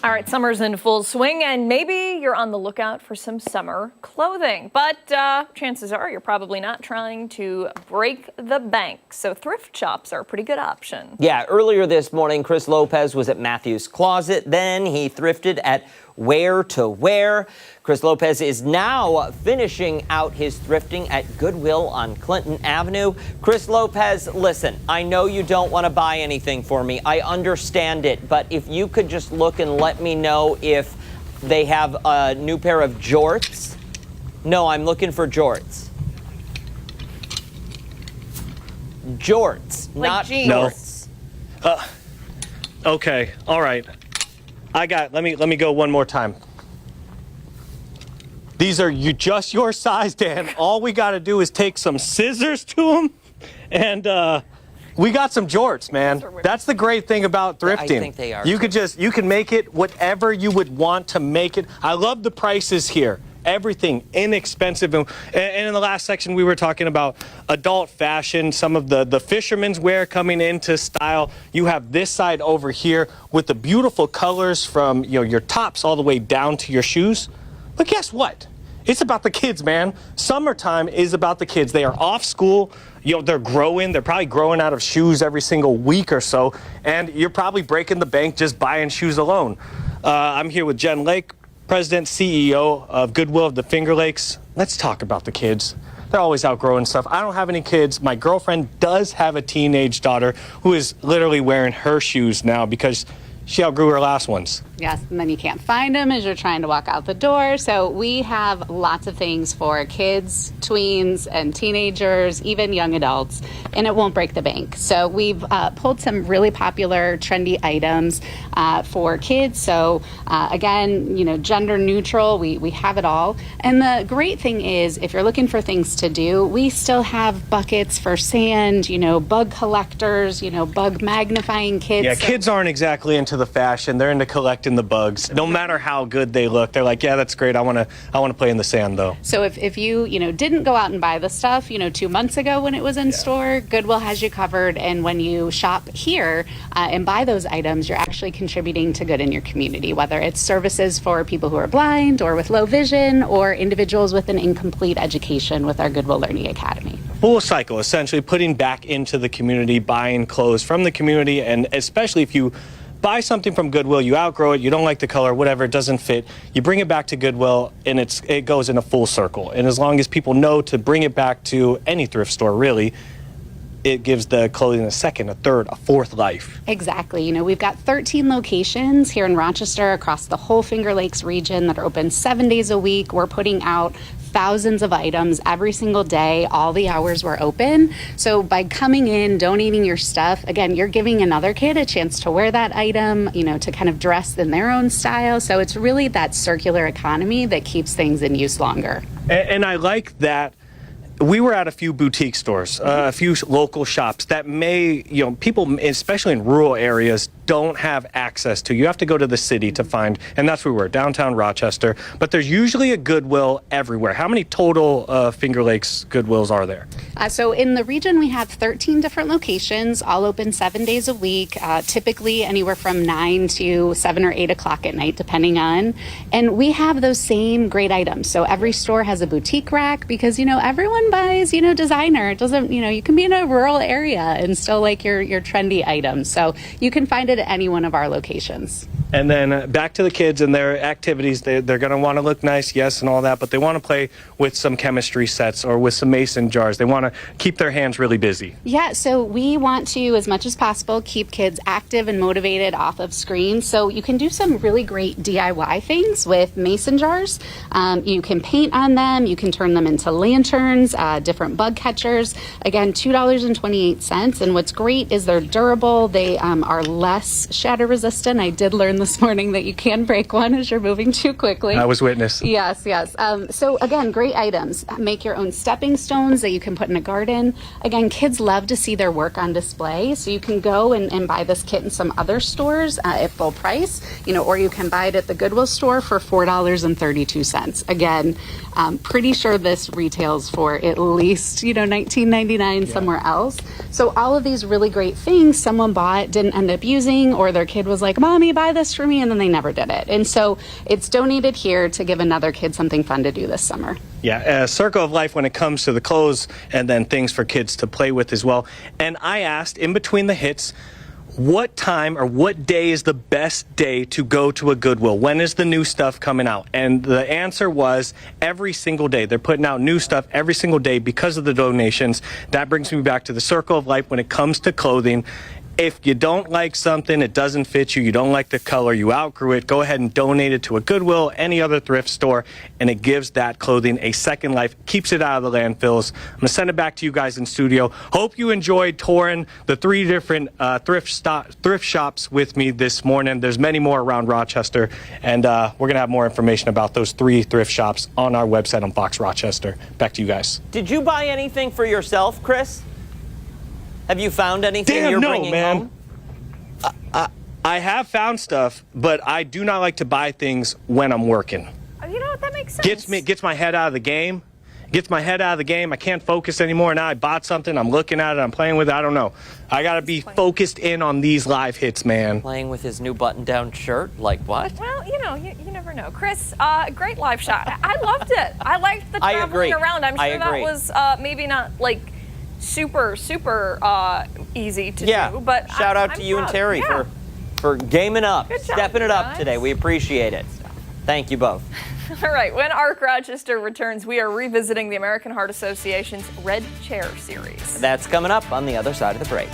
All right, summer's in full swing, and maybe you're on the lookout for some summer clothing. But chances are you're probably not trying to break the bank. So thrift shops are a pretty good option. Yeah, earlier this morning, Chris Lopez was at Matthew's Closet. Then he thrifted at Wear to Wear. Chris Lopez is now finishing out his thrifting at Goodwill on Clinton Avenue. Chris Lopez, listen, I know you don't want to buy anything for me. I understand it. But if you could just look and let me know if they have a new pair of jorts. No, I'm looking for jorts. Jorts, Like not jeans. jorts. Okay, all right. Let me go one more time. These are just your size, Dan. All we got to do is take some scissors to them, and we got some jorts, man. That's the great thing about thrifting. I think they are. You can make it whatever you would want to make it. I love the prices here. Everything inexpensive. And in the last section, we were talking about adult fashion, some of the fisherman's wear coming into style. You have this side over here with the beautiful colors from your tops all the way down to your shoes. But guess what? It's about the kids, man. Summertime is about the kids. They are off school. They're growing. They're probably growing out of shoes every single week or so. And you're probably breaking the bank just buying shoes alone. I'm here with Jen Lake, President, CEO of Goodwill of the Finger Lakes. Let's talk about the kids. they're always outgrowing stuff. I don't have any kids. My girlfriend does have a teenage daughter who is literally wearing her shoes now because she outgrew her last ones. Yes, and then you can't find them as you're trying to walk out the door. So we have lots of things for kids, tweens, and teenagers, even young adults, and it won't break the bank. So we've pulled some really popular, trendy items for kids. So again, you know, gender neutral, we have it all. And the great thing is, if you're looking for things to do, we still have buckets for sand, you know, bug collectors, you know, bug magnifying kits. Yeah, kids aren't exactly into the fashion. They're into collecting the bugs. No matter how good they look, they're like, yeah, that's great. I want to play in the sand though. So if you know, didn't go out and buy the stuff, you know, 2 months ago when it was in store, Goodwill has you covered. And when you shop here and buy those items, you're actually contributing to good in your community, whether it's services for people who are blind or with low vision or individuals with an incomplete education with our Goodwill Learning Academy. Full cycle, essentially putting back into the community, buying clothes from the community, and especially if you buy something from Goodwill, you outgrow it, you don't like the color, whatever, it doesn't fit, you bring it back to Goodwill, and it goes in a full circle. And as long as people know to bring it back to any thrift store, really, it gives the clothing a second, a third, a fourth life. Exactly. You know, we've got 13 locations here in Rochester across the whole Finger Lakes region that are open 7 days a week. We're putting out thousands of items every single day, all the hours we're open. So by coming in, donating your stuff, again, you're giving another kid a chance to wear that item, you know, to kind of dress in their own style. So it's really that circular economy that keeps things in use longer. And I like that. We were at a few boutique stores, a few local shops that may, you know, people, especially in rural areas, don't have access to. You have to go to the city to find, and that's where we were, downtown Rochester. But there's usually a Goodwill everywhere. How many total Finger Lakes Goodwills are there? So in the region, we have 13 different locations, all open 7 days a week, typically anywhere from 9 to 7 or 8 o'clock at night, depending on. And we have those same great items. So every store has a boutique rack because, you know, everyone buys, you know, designer. It doesn't, you know, you can be in a rural area and still like your trendy items. So you can find it at any one of our locations. And then back to the kids and their activities. They're going to want to look nice, yes, and all that, but they want to play with some chemistry sets or with some mason jars. They want to keep their hands really busy. Yeah, so we want to, as much as possible, keep kids active and motivated off of screens. So you can do some really great DIY things with mason jars. You can paint on them. You can turn them into lanterns, different bug catchers. Again, $2.28. And what's great is they're durable. They are less shatter resistant. I did learn this morning that you can break one as you're moving too quickly. I was witness. Yes, yes. So again, great items. Make your own stepping stones that you can put in a garden. Again, kids love to see their work on display. So you can go and buy this kit in some other stores at full price, you know, or you can buy it at the Goodwill store for $4.32. Again, pretty sure this retails for at least, you know, $19.99 somewhere else. So all of these really great things someone bought, didn't end up using, or their kid was like, Mommy, buy this for me, and then they never did it. And so it's donated here to give another kid something fun to do this summer. Yeah, a circle of life when it comes to the clothes and then things for kids to play with as well. And I asked in between the hits, what time or what day is the best day to go to a Goodwill? When is the new stuff coming out? And the answer was every single day. They're putting out new stuff every single day because of the donations. That brings me back to the circle of life when it comes to clothing. If you don't like something, it doesn't fit you, you don't like the color, you outgrew it, go ahead and donate it to a Goodwill, any other thrift store, and it gives that clothing a second life, keeps it out of the landfills. I'm going to send it back to you guys in studio. Hope you enjoyed touring the 3 different thrift shops with me this morning. There's many more around Rochester, and we're going to have more information about those 3 thrift shops on our website on Fox Rochester. Back to you guys. Did you buy anything for yourself, Chris? Have you found anything you're bringing home? I have found stuff, but I do not like to buy things when I'm working. You know what? That makes sense. Gets my head out of the game. I can't focus anymore. Now I bought something. I'm looking at it. I'm playing with it. I don't know. I got to be focused in on these live hits, man. Playing with his new button-down shirt? Like what? Well, you know, you never know. Chris, great live shot. I loved it. I liked the traveling around. I'm sure that was maybe not like super easy to do, but shout out to you and Terry for gaming up, stepping it up today. We appreciate it. Thank you both. All right, when ARC Rochester returns, we are revisiting the American Heart Association's Red Chair series. That's coming up on the other side of the break.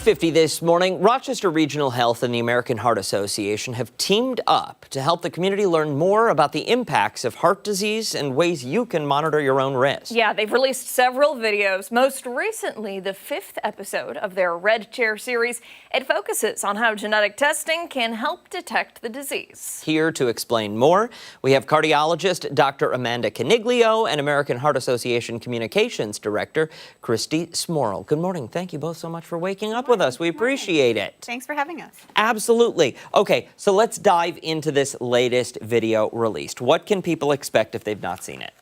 .50 this morning, Rochester Regional Health and the American Heart Association have teamed up to help the community learn more about the impacts of heart disease and ways you can monitor your own risk. Yeah, they've released several videos, most recently the 5th episode of their Red Chair series. It focuses on how genetic testing can help detect the disease. Here to explain more, we have cardiologist Dr. Amanda Caniglio and American Heart Association Communications Director Christy Smorrell. Good morning. Thank you both so much for waking up with us. We appreciate it. Thanks for having us. Absolutely. Okay, so let's dive into this latest video released. What can people expect if they've not seen it?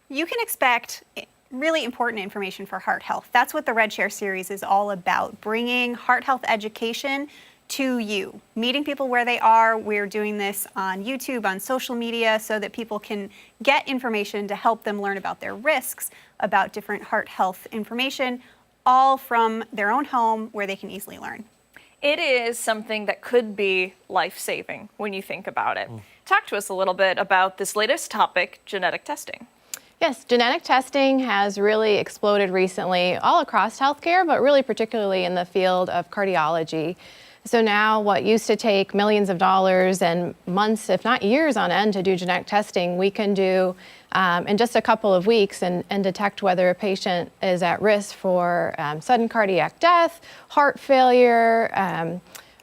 You can expect really important information for heart health. That's what the Red Chair series is all about, bringing heart health education to you, meeting people where they are. We're doing this on YouTube, on social media, so that people can get information to help them learn about their risks, about different heart health information, all from their own home where they can easily learn. It is something that could be life-saving when you think about it. Talk to us a little bit about this latest topic, genetic testing. Yes, genetic testing has really exploded recently all across healthcare, but really particularly in the field of cardiology. So now what used to take millions of dollars and months, if not years on end to do genetic testing, we can do in just a couple of weeks and detect whether a patient is at risk for sudden cardiac death, heart failure,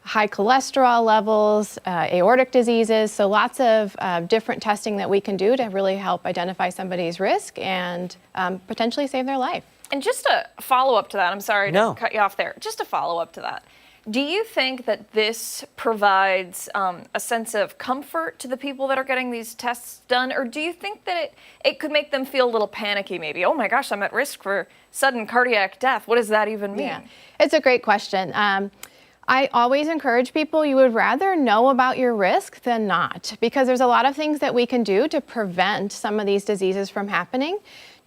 high cholesterol levels, aortic diseases. So lots of different testing that we can do to really help identify somebody's risk and potentially save their life. And just a follow-up to that, I'm sorry No. to cut you off there, just a follow-up to that. Do you think that this provides a sense of comfort to the people that are getting these tests done? Or do you think that it could make them feel a little panicky maybe? Oh my gosh, I'm at risk for sudden cardiac death. What does that even mean? Yeah, it's a great question. I always encourage people, you would rather know about your risk than not, because there's a lot of things that we can do to prevent some of these diseases from happening.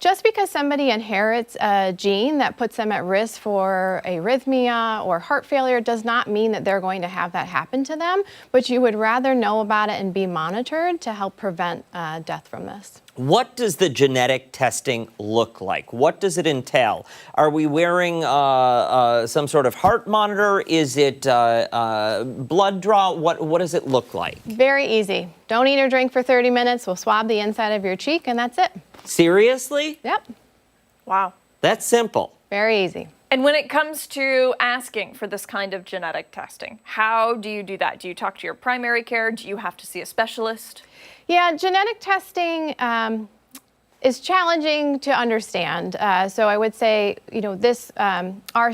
Just because somebody inherits a gene that puts them at risk for arrhythmia or heart failure does not mean that they're going to have that happen to them, but you would rather know about it and be monitored to help prevent death from this. What does the genetic testing look like? What does it entail? Are we wearing some sort of heart monitor? Is it blood draw? What does it look like? Very easy. Don't eat or drink for 30 minutes. We'll swab the inside of your cheek and that's it. Seriously? Yep. Wow. That's simple. Very easy. And when it comes to asking for this kind of genetic testing, how do you do that? Do you talk to your primary care? Do you have to see a specialist? Yeah, genetic testing is challenging to understand. So I would say, this, our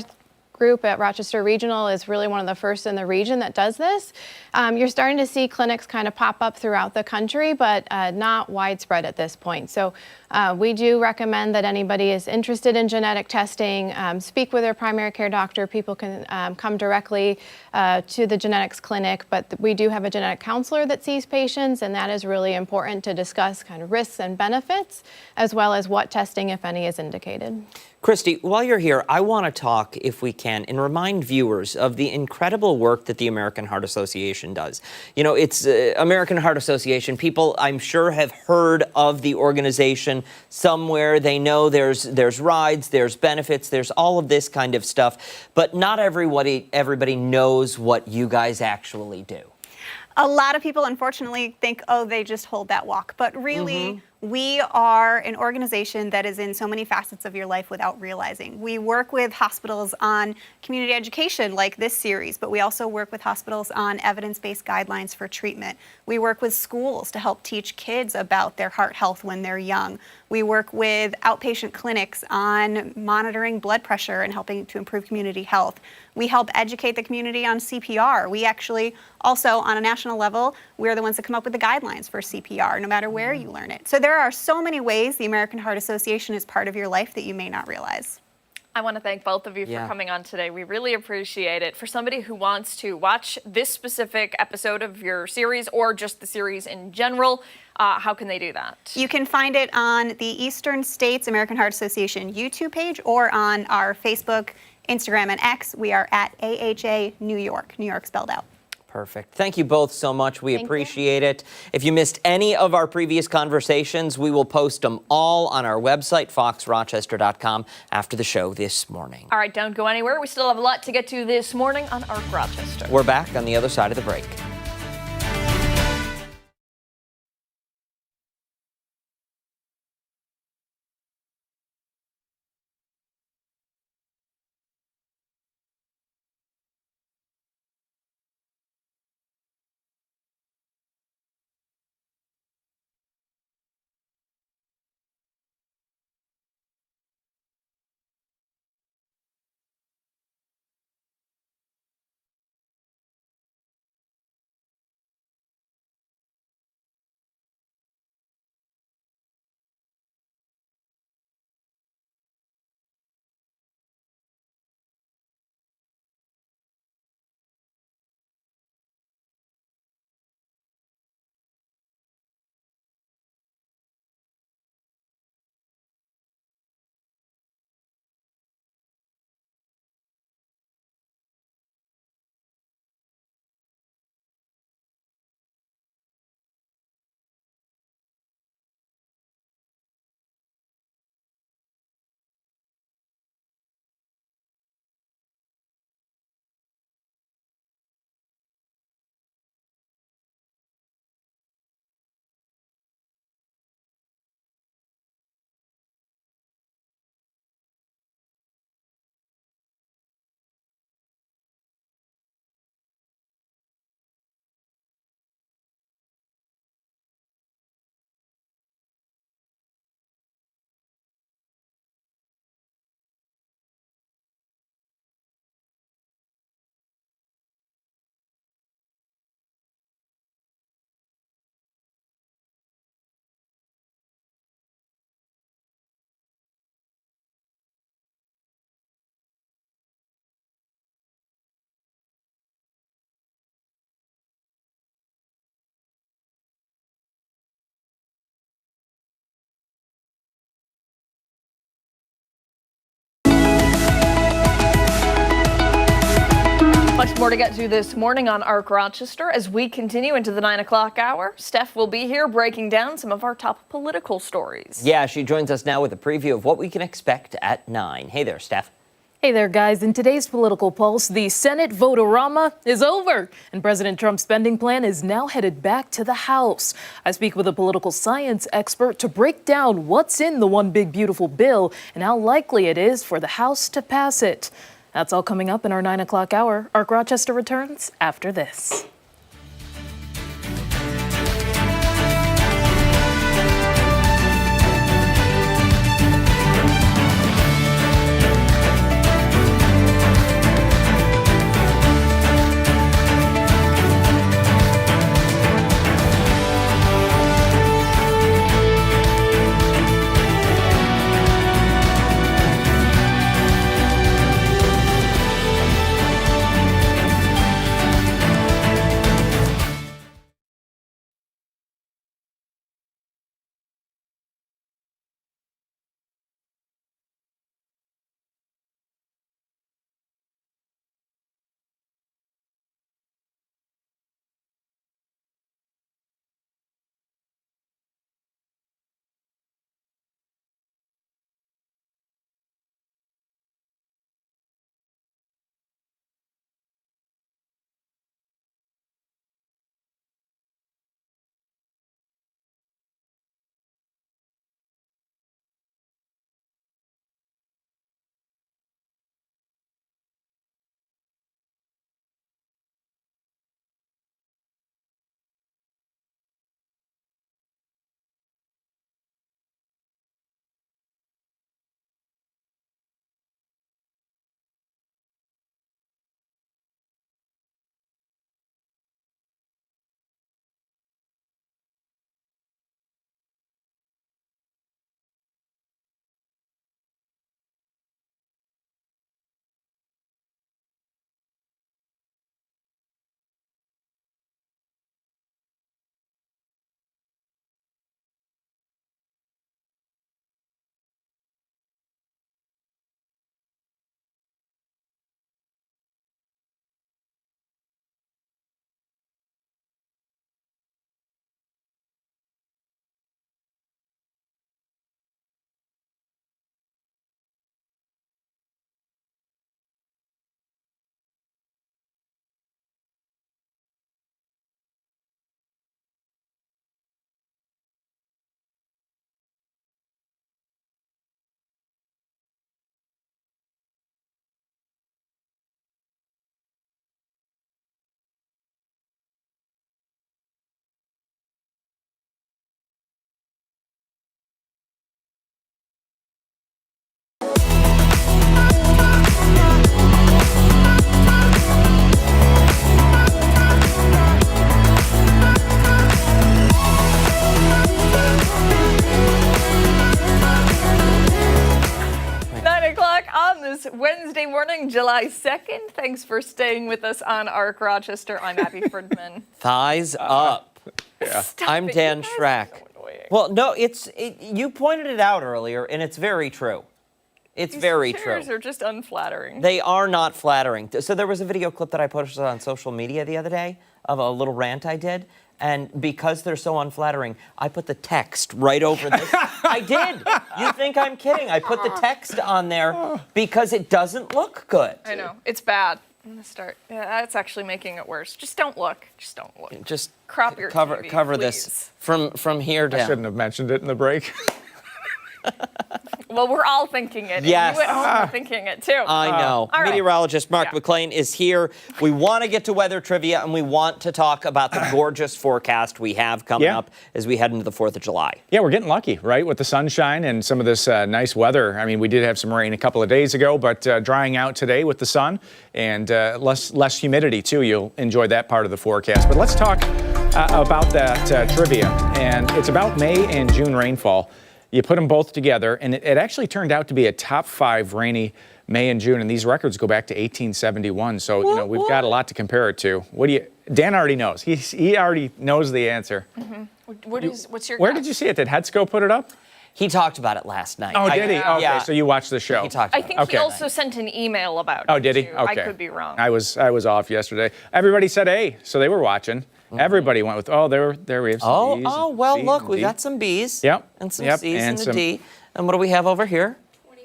group at Rochester Regional is really one of the first in the region that does this. You're starting to see clinics kind of pop up throughout the country, but not widespread at this point. So we do recommend that anybody is interested in genetic testing, speak with their primary care doctor. People can come directly to the genetics clinic, but we do have a genetic counselor that sees patients, and that is really important to discuss kind of risks and benefits, as well as what testing, if any, is indicated. Christy, while you're here, I want to talk, if we can, and remind viewers of the incredible work that the American Heart Association does. It's American Heart Association. People, I'm sure, have heard of the organization somewhere. They know there's rides, there's benefits, there's all of this kind of stuff. But not everybody knows what you guys actually do. A lot of people, unfortunately, think, oh, they just hold that walk. But really, we are an organization that is in so many facets of your life without realizing. We work with hospitals on community education like this series, but we also work with hospitals on evidence-based guidelines for treatment. We work with schools to help teach kids about their heart health when they're young. We work with outpatient clinics on monitoring blood pressure and helping to improve community health. We help educate the community on CPR. We actually also, on a national level, we're the ones that come up with the guidelines for CPR, no matter where you learn it. So there are so many ways the American Heart Association is part of your life that you may not realize. I want to thank both of you for coming on today. We really appreciate it. For somebody who wants to watch this specific episode of your series or just the series in general, how can they do that? You can find it on the Eastern States American Heart Association YouTube page or on our Facebook, Instagram, and X. We are at AHA New York, New York spelled out. Perfect. Thank you both so much. We appreciate it. If you missed any of our previous conversations, we will post them all on our website, foxrochester.com, after the show this morning. All right, don't go anywhere. We still have a lot to get to this morning on ARC Rochester. We're back on the other side of the break. Much more to get to this morning on ARC Rochester. As we continue into the 9 o'clock hour, Steph will be here breaking down some of our top political stories. Yeah, she joins us now with a preview of what we can expect at 9. Hey there, Steph. Hey there, guys. In today's Political Pulse, the Senate vote-a-rama is over, and President Trump's spending plan is now headed back to the House. I speak with a political science expert to break down what's in the One Big Beautiful Bill and how likely it is for the House to pass it. That's all coming up in our 9 o'clock hour. ARC Rochester returns after this. Wednesday morning, July 2nd. Thanks for staying with us on ARC Rochester. I'm Abi Fridmann. Thighs up. Yeah. I'm Dan Schrack. Well, no, you pointed it out earlier, and it's very true. It's very true. These pictures are just unflattering. They are not flattering. So there was a video clip that I posted on social media the other day of a little rant I did. And because they're so unflattering, I put the text right over this. I did. You think I'm kidding? I put the text on there because it doesn't look good. I know. It's bad. I'm going to start. Yeah, that's actually making it worse. Just don't look. Just don't look. Just crop your cover TV, this from here down. I shouldn't have mentioned it in the break. Well, we're all thinking it. Yes. You at home are thinking it too. I know. All right. Meteorologist Mark McLean is here. We want to get to weather trivia, and we want to talk about the gorgeous forecast we have coming up as we head into the 4th of July. Yeah, we're getting lucky, right, with the sunshine and some of this nice weather. I mean, we did have some rain a couple of days ago, but drying out today with the sun and less humidity, too. You'll enjoy that part of the forecast. But let's talk about that trivia, and it's about May and June rainfall. You put them both together, and it actually turned out to be a top 5 rainy May and June, and these records go back to 1871. So, you know, we've got a lot to compare it to. Dan already knows. He already knows the answer. Mm-hmm. What's your Where guess? did you see it? Did Headsco put it up? He talked about it last night. Oh, did he? Okay, yeah. so you watched the show. He talked I about think he also sent an email about it. Oh, did he? Too. Okay. I could be wrong. I was off yesterday. Everybody said A, so they were watching. Mm-hmm. Everybody went with, there we have some B's. Oh, well, C look, and we D. got some B's. Yep. And some Yep. C's And and a some D. And what do we have over here? 20%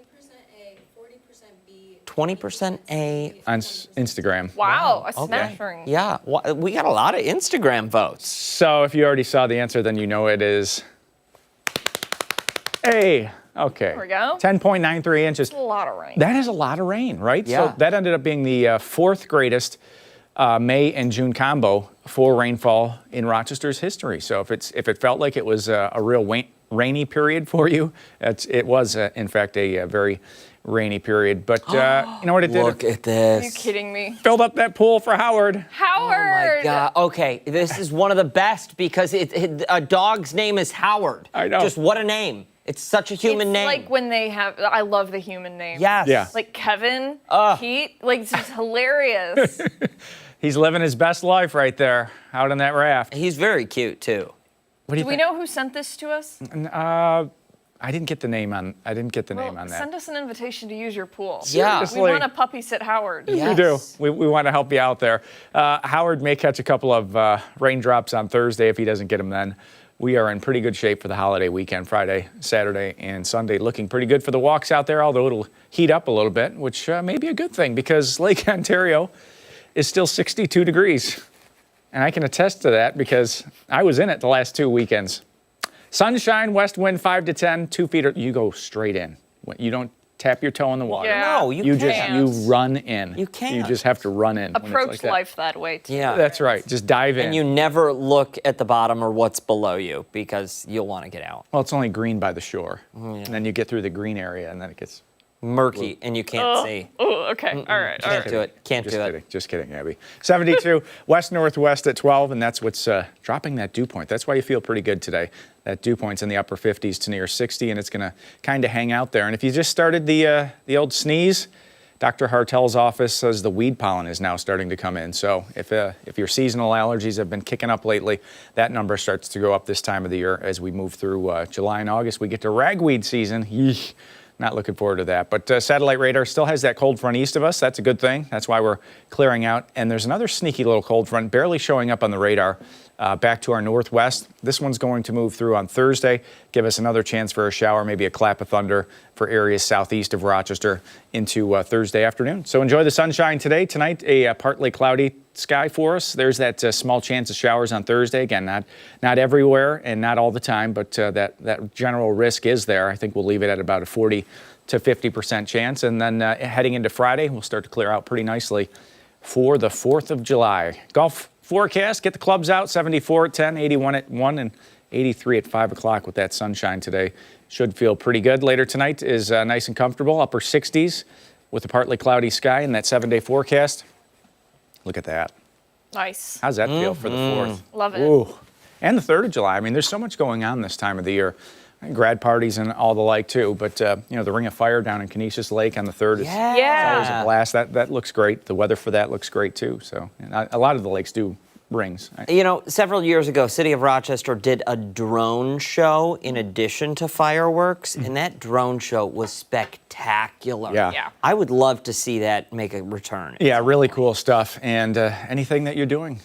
A, 40% B. 20% on Instagram. Wow, a smashing. Yeah, we got a lot of Instagram votes. So if you already saw the answer, then you know it is A. Okay. There we go. 10.93 inches. That's a lot of rain. That is a lot of rain, right? Yeah. So that ended up being the fourth greatest May and June combo for rainfall in Rochester's history. So if it felt like it was a real rainy period for you, it was in fact a very rainy period. But you know what it did? Look at this. Are you kidding me? Filled up that pool for Howard. Howard! Oh my God. Okay, this is one of the best because a dog's name is Howard. I know. Just what a name. It's such a human It's name. like when they have, I love the human names. Yes. Yeah. Like Kevin, Pete, like it's just hilarious. He's living his best life right there out on that raft. He's very cute too. What do Do we know who sent this to us? I didn't get the name on. I didn't get the name on that. Send us an invitation to use your pool. Yeah. We want a puppy sit Howard. Yeah. We do. Yes. We want to help you out there. Howard may catch a couple of raindrops on Thursday if he doesn't get them then. We are in pretty good shape for the holiday weekend, Friday, Saturday, and Sunday. Looking pretty good for the walks out there, although it'll heat up a little bit, which may be a good thing because Lake Ontario is still 62 degrees. And I can attest to that because I was in it the last 2 weekends. Sunshine, west wind 5 to 10, 2 feet. You go straight in. You don't tap your toe in the water. Yeah. No, you can't. You run in. You can't. You just have to run in. when it's Approach like that. life that way too. Yeah. That's right. Just dive in. And you never look at the bottom or what's below you because you'll want to get out. Well, it's only green by the shore. And then you get through the green area, and then it gets... Murky and you can't see. Oh, okay. All right. Can't do it. Can't Just do kidding. it. Just kidding, Abby. 72, west-northwest at 12, and that's what's dropping that dew point. That's why you feel pretty good today. That dew point's in the upper 50s to near 60, and it's going to kind of hang out there. And if you just started the old sneeze, Dr. Hartel's office says the weed pollen is now starting to come in. So if your seasonal allergies have been kicking up lately, that number starts to go up this time of the year as we move through July and August. We get to ragweed season. Yeesh. Not looking forward to that. But satellite radar still has that cold front east of us. That's a good thing. That's why we're clearing out. And there's another sneaky little cold front barely showing up on the radar back to our northwest. This one's going to move through on Thursday, give us another chance for a shower, maybe a clap of thunder for areas southeast of Rochester into Thursday afternoon. So enjoy the sunshine today. Tonight, a partly cloudy sky for us. There's that small chance of showers on Thursday. Again, not everywhere and not all the time, but that general risk is there. I think we'll leave it at about a 40 to 50% chance. And then heading into Friday, we'll start to clear out pretty nicely for the 4th of July. Golf forecast, get the clubs out, 74 at 10, 81 at 1, and 83 at 5 o'clock with that sunshine today. Should feel pretty good. Later tonight is nice and comfortable, upper 60s with a partly cloudy sky in that 7-day forecast. Look at that. Nice. How's that feel for the 4th? Love it. Ooh. And the 3rd of July. I mean, there's so much going on this time of the year. Grad parties and all the like, too. But, the Ring of Fire down in Canisius Lake on the 3rd is always a blast. That looks great. The weather for that looks great, too. So a lot of the lakes do rings. Several years ago, City of Rochester did a drone show in addition to fireworks, and that drone show was spectacular. Yeah. I would love to see that make a return. Yeah, really cool stuff. And anything that you're doing,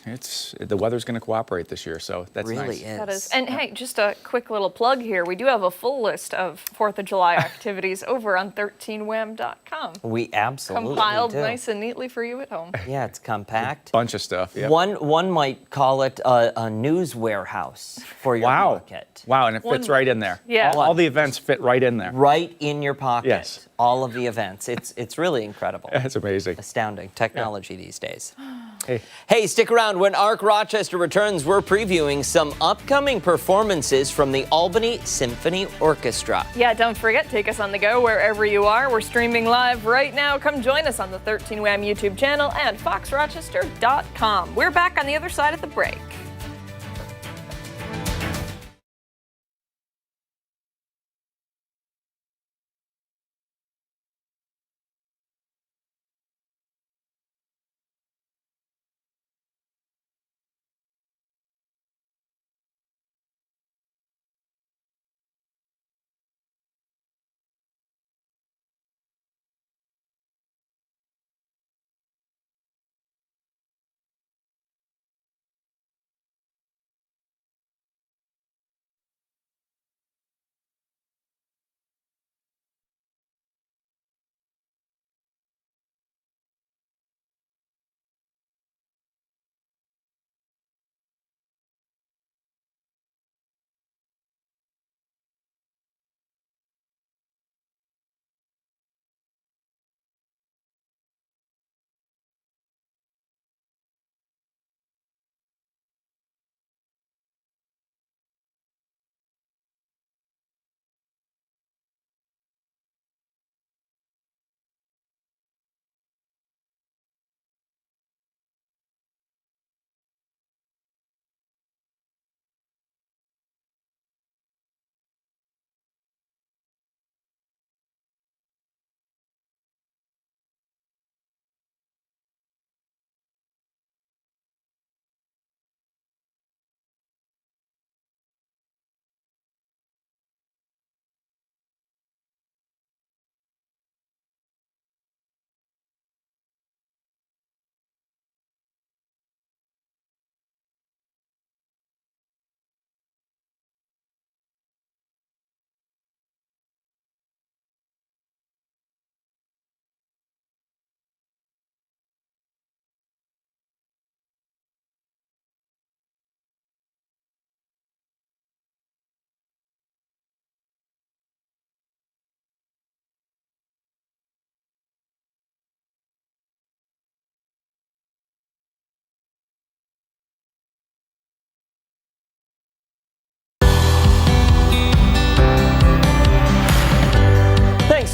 the weather's going to cooperate this year, so that's Really nice. is. That is. And hey, just a quick little plug here. We do have a full list of 4th of July activities over on 13wham.com. We absolutely Compiled do. nice and neatly for you at home. Yeah, it's compact. Bunch of stuff. Yeah. One might call it a news warehouse for your pocket. Wow, and it fits right in there. Yeah. All the events fit right in there. Right in your pocket. Yes. All of the events. It's really incredible. That's amazing. Astounding technology these days. Hey. Hey, stick around. When ARC Rochester returns, we're previewing some upcoming performances from the Albany Symphony Orchestra. Yeah, don't forget, take us on the go wherever you are. We're streaming live right now. Come join us on the 13wham YouTube channel and foxrochester.com. We're back on the other side of the break.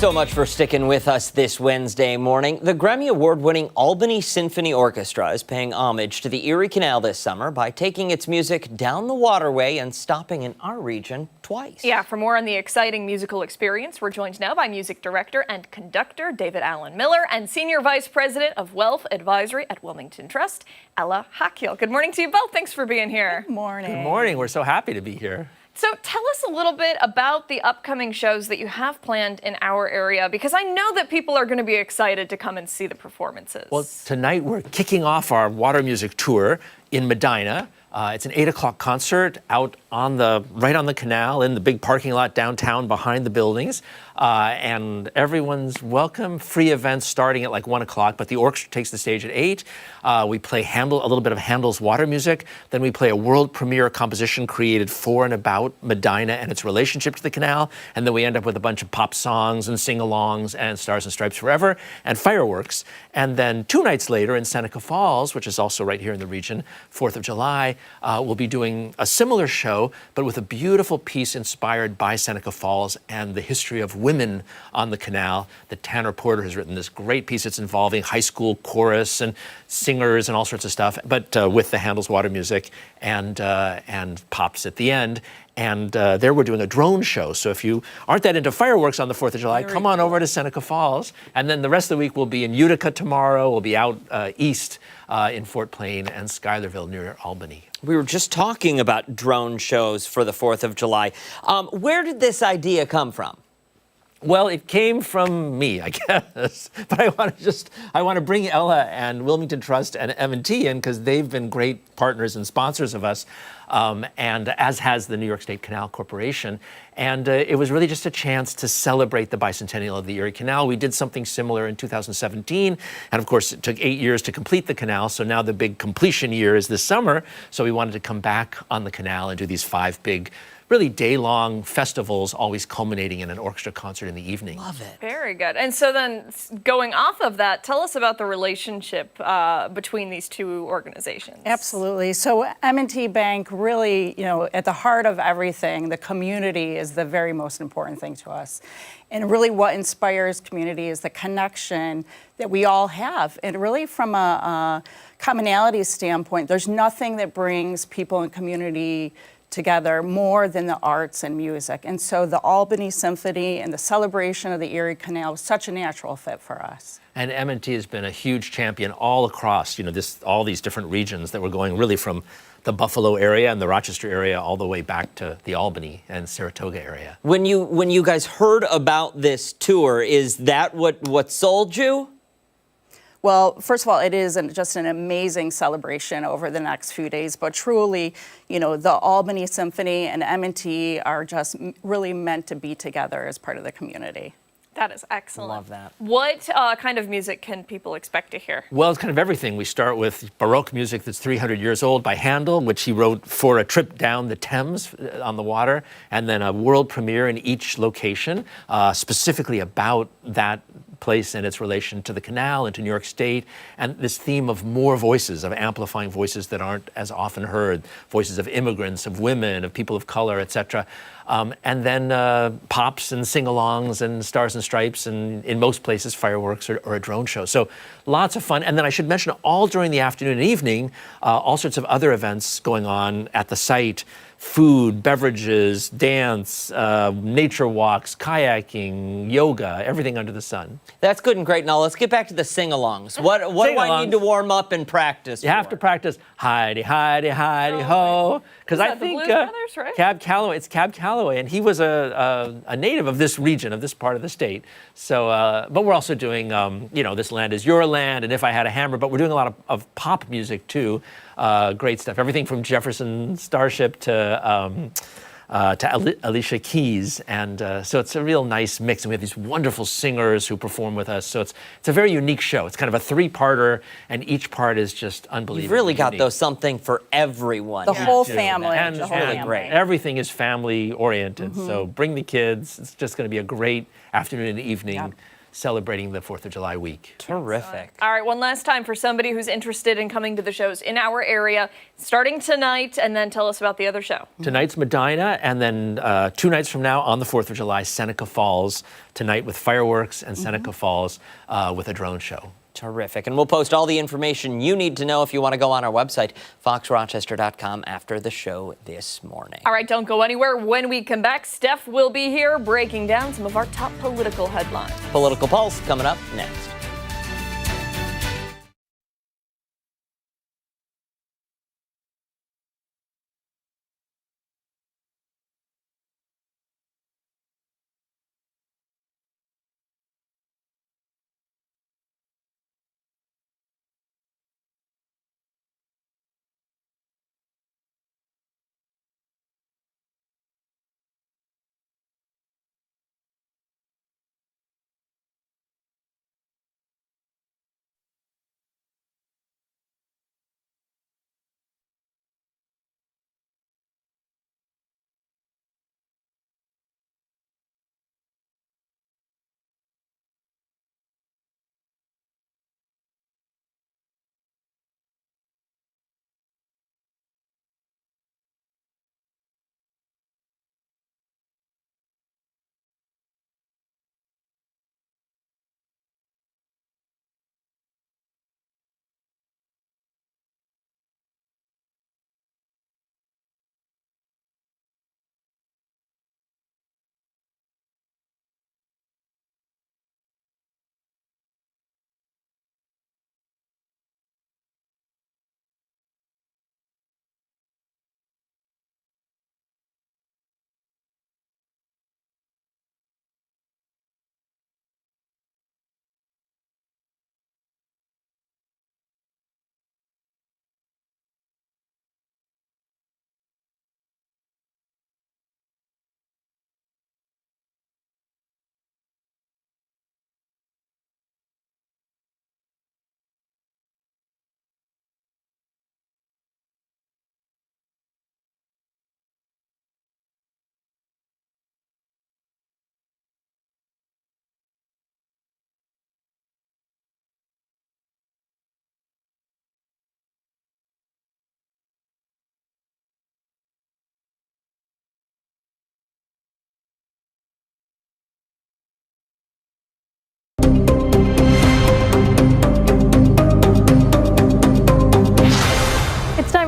so much for sticking with us this Wednesday morning. The Grammy Award-winning Albany Symphony Orchestra is paying homage to the Erie Canal this summer by taking its music down the waterway and stopping in our region twice. Yeah, for more on the exciting musical experience, we're joined now by music director and conductor David Allen Miller and Senior Vice President of Wealth Advisory at Wilmington Trust, Ella Hackiel. Good morning to you both. Thanks for being here. Good morning. Good morning. We're so happy to be here. So tell us a little bit about the upcoming shows that you have planned in our area, because I know that people are going to be excited to come and see the performances. Well, tonight we're kicking off our water music tour in Medina. It's an 8 o'clock concert out right on the canal in the big parking lot downtown behind the buildings. And everyone's welcome. Free events starting at like 1 o'clock, but the orchestra takes the stage at 8. We play a little bit of Handel's water music. Then we play a world premiere composition created for and about Medina and its relationship to the canal. And then we end up with a bunch of pop songs and sing-alongs and Stars and Stripes Forever and fireworks. And then 2 nights later in Seneca Falls, which is also right here in the region, 4th of July, we'll be doing a similar show, but with a beautiful piece inspired by Seneca Falls and the history of women on the canal. That Tanner Porter has written this great piece. It's involving high school chorus and singers and all sorts of stuff, but with the Handel's water music and pops at the end. And there we're doing a drone show. So if you aren't that into fireworks on the 4th of July, come on over to Seneca Falls. And then the rest of the week we'll be in Utica tomorrow. We'll be out east in Fort Plain and Schuylerville near Albany. We were just talking about drone shows for the 4th of July. Where did this idea come from? Well, it came from me, I guess. But I want to bring Ella and Wilmington Trust and M&T in because they've been great partners and sponsors of us, and as has the New York State Canal Corporation. And it was really just a chance to celebrate the bicentennial of the Erie Canal. We did something similar in 2017. And of course, it took 8 years to complete the canal. So now the big completion year is this summer. So we wanted to come back on the canal and do these 5 big, really day-long festivals, always culminating in an orchestra concert in the evening. Love it. Very good. And so then going off of that, tell us about the relationship between these two organizations. Absolutely. So M&T Bank really, at the heart of everything, the community is the very most important thing to us. And really what inspires community is the connection that we all have. And really from a commonality standpoint, there's nothing that brings people in community together more than the arts and music. And so the Albany Symphony and the celebration of the Erie Canal was such a natural fit for us. And M&T has been a huge champion all across, all these different regions that we're going really from the Buffalo area and the Rochester area all the way back to the Albany and Saratoga area. When you guys heard about this tour, is that what sold you? Well, first of all, it is just an amazing celebration over the next few days, but truly, the Albany Symphony and M&T are just really meant to be together as part of the community. That is excellent. Love that. What kind of music can people expect to hear? Well, it's kind of everything. We start with Baroque music that's 300 years old by Handel, which he wrote for a trip down the Thames on the water, and then a world premiere in each location, specifically about that place and its relation to the canal and to New York State, and this theme of more voices, of amplifying voices that aren't as often heard, voices of immigrants, of women, of people of color, etc. And then pops and sing-alongs and Stars and Stripes, and in most places fireworks or a drone show. So lots of fun. And then I should mention all during the afternoon and evening, all sorts of other events going on at the site. Food, beverages, dance, nature walks, kayaking, yoga, everything under the sun. That's good and great. Now let's get back to the sing-alongs. What do I need to warm up and practice? You have to practice Heidi, Heidi, Heidi, ho. Because I think the Blues Brothers, right? Cab Calloway. It's Cab Calloway, and he was a native of this region, of this part of the state. So, but we're also doing, This Land Is Your Land, and If I Had a Hammer. But we're doing a lot of pop music too. Great stuff. Everything from Jefferson Starship to Alicia Keys, and so it's a real nice mix. And we have these wonderful singers who perform with us. So it's a very unique show. It's kind of a 3-parter, and each part is just unbelievable. You've really got something for everyone. The whole family. And the whole family. Great. Everything is family oriented. So bring the kids. It's just going to be a great afternoon and evening. Celebrating the 4th of July week. Terrific. All right, one last time for somebody who's interested in coming to the shows in our area, starting tonight, and then tell us about the other show. Tonight's Medina, and then 2 nights from now on the 4th of July, Seneca Falls. tonight with fireworks and Seneca Falls with a drone show. Terrific. And we'll post all the information you need to know if you want to go on our website, foxrochester.com, after the show this morning. All right, don't go anywhere. When we come back, Steph will be here breaking down some of our top political headlines. Political Pulse coming up next.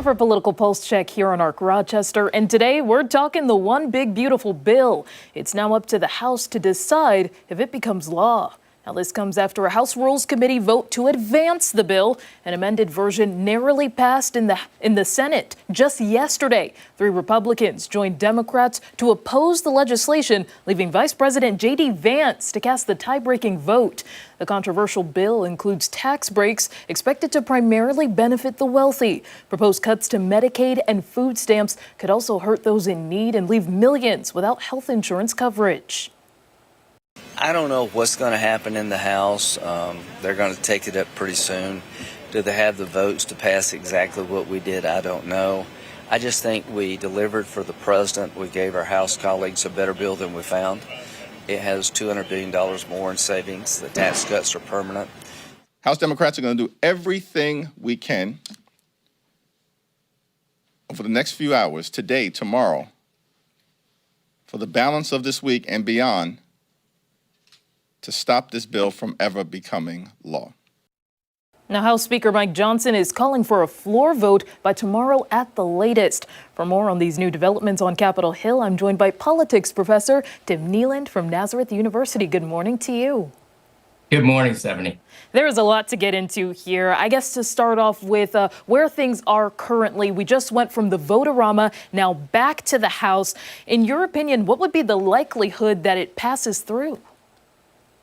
For a political pulse check here on ARC Rochester, and today we're talking the one big beautiful bill. It's now up to the House to decide if it becomes law. Now, this comes after a House Rules Committee vote to advance the bill. An amended version narrowly passed in the Senate just yesterday. 3 Republicans joined Democrats to oppose the legislation, leaving Vice President J.D. Vance to cast the tie-breaking vote. The controversial bill includes tax breaks expected to primarily benefit the wealthy. Proposed cuts to Medicaid and food stamps could also hurt those in need and leave millions without health insurance coverage. I don't know what's going to happen in the House. They're going to take it up pretty soon. Do they have the votes to pass exactly what we did? I don't know. I just think we delivered for the president. We gave our House colleagues a better bill than we found. It has $200 billion more in savings. The tax cuts are permanent. House Democrats are going to do everything we can over the next few hours, today, tomorrow, for the balance of this week and beyond, to stop this bill from ever becoming law. Now, House Speaker Mike Johnson is calling for a floor vote by tomorrow at the latest. For more on these new developments on Capitol Hill, I'm joined by politics professor Tim Kneeland from Nazareth University. Good morning to you. Good morning, Stephannie. There is a lot to get into here. I guess to start off with where things are currently. We just went from the vote-a-rama, now back to the House. In your opinion, what would be the likelihood that it passes through?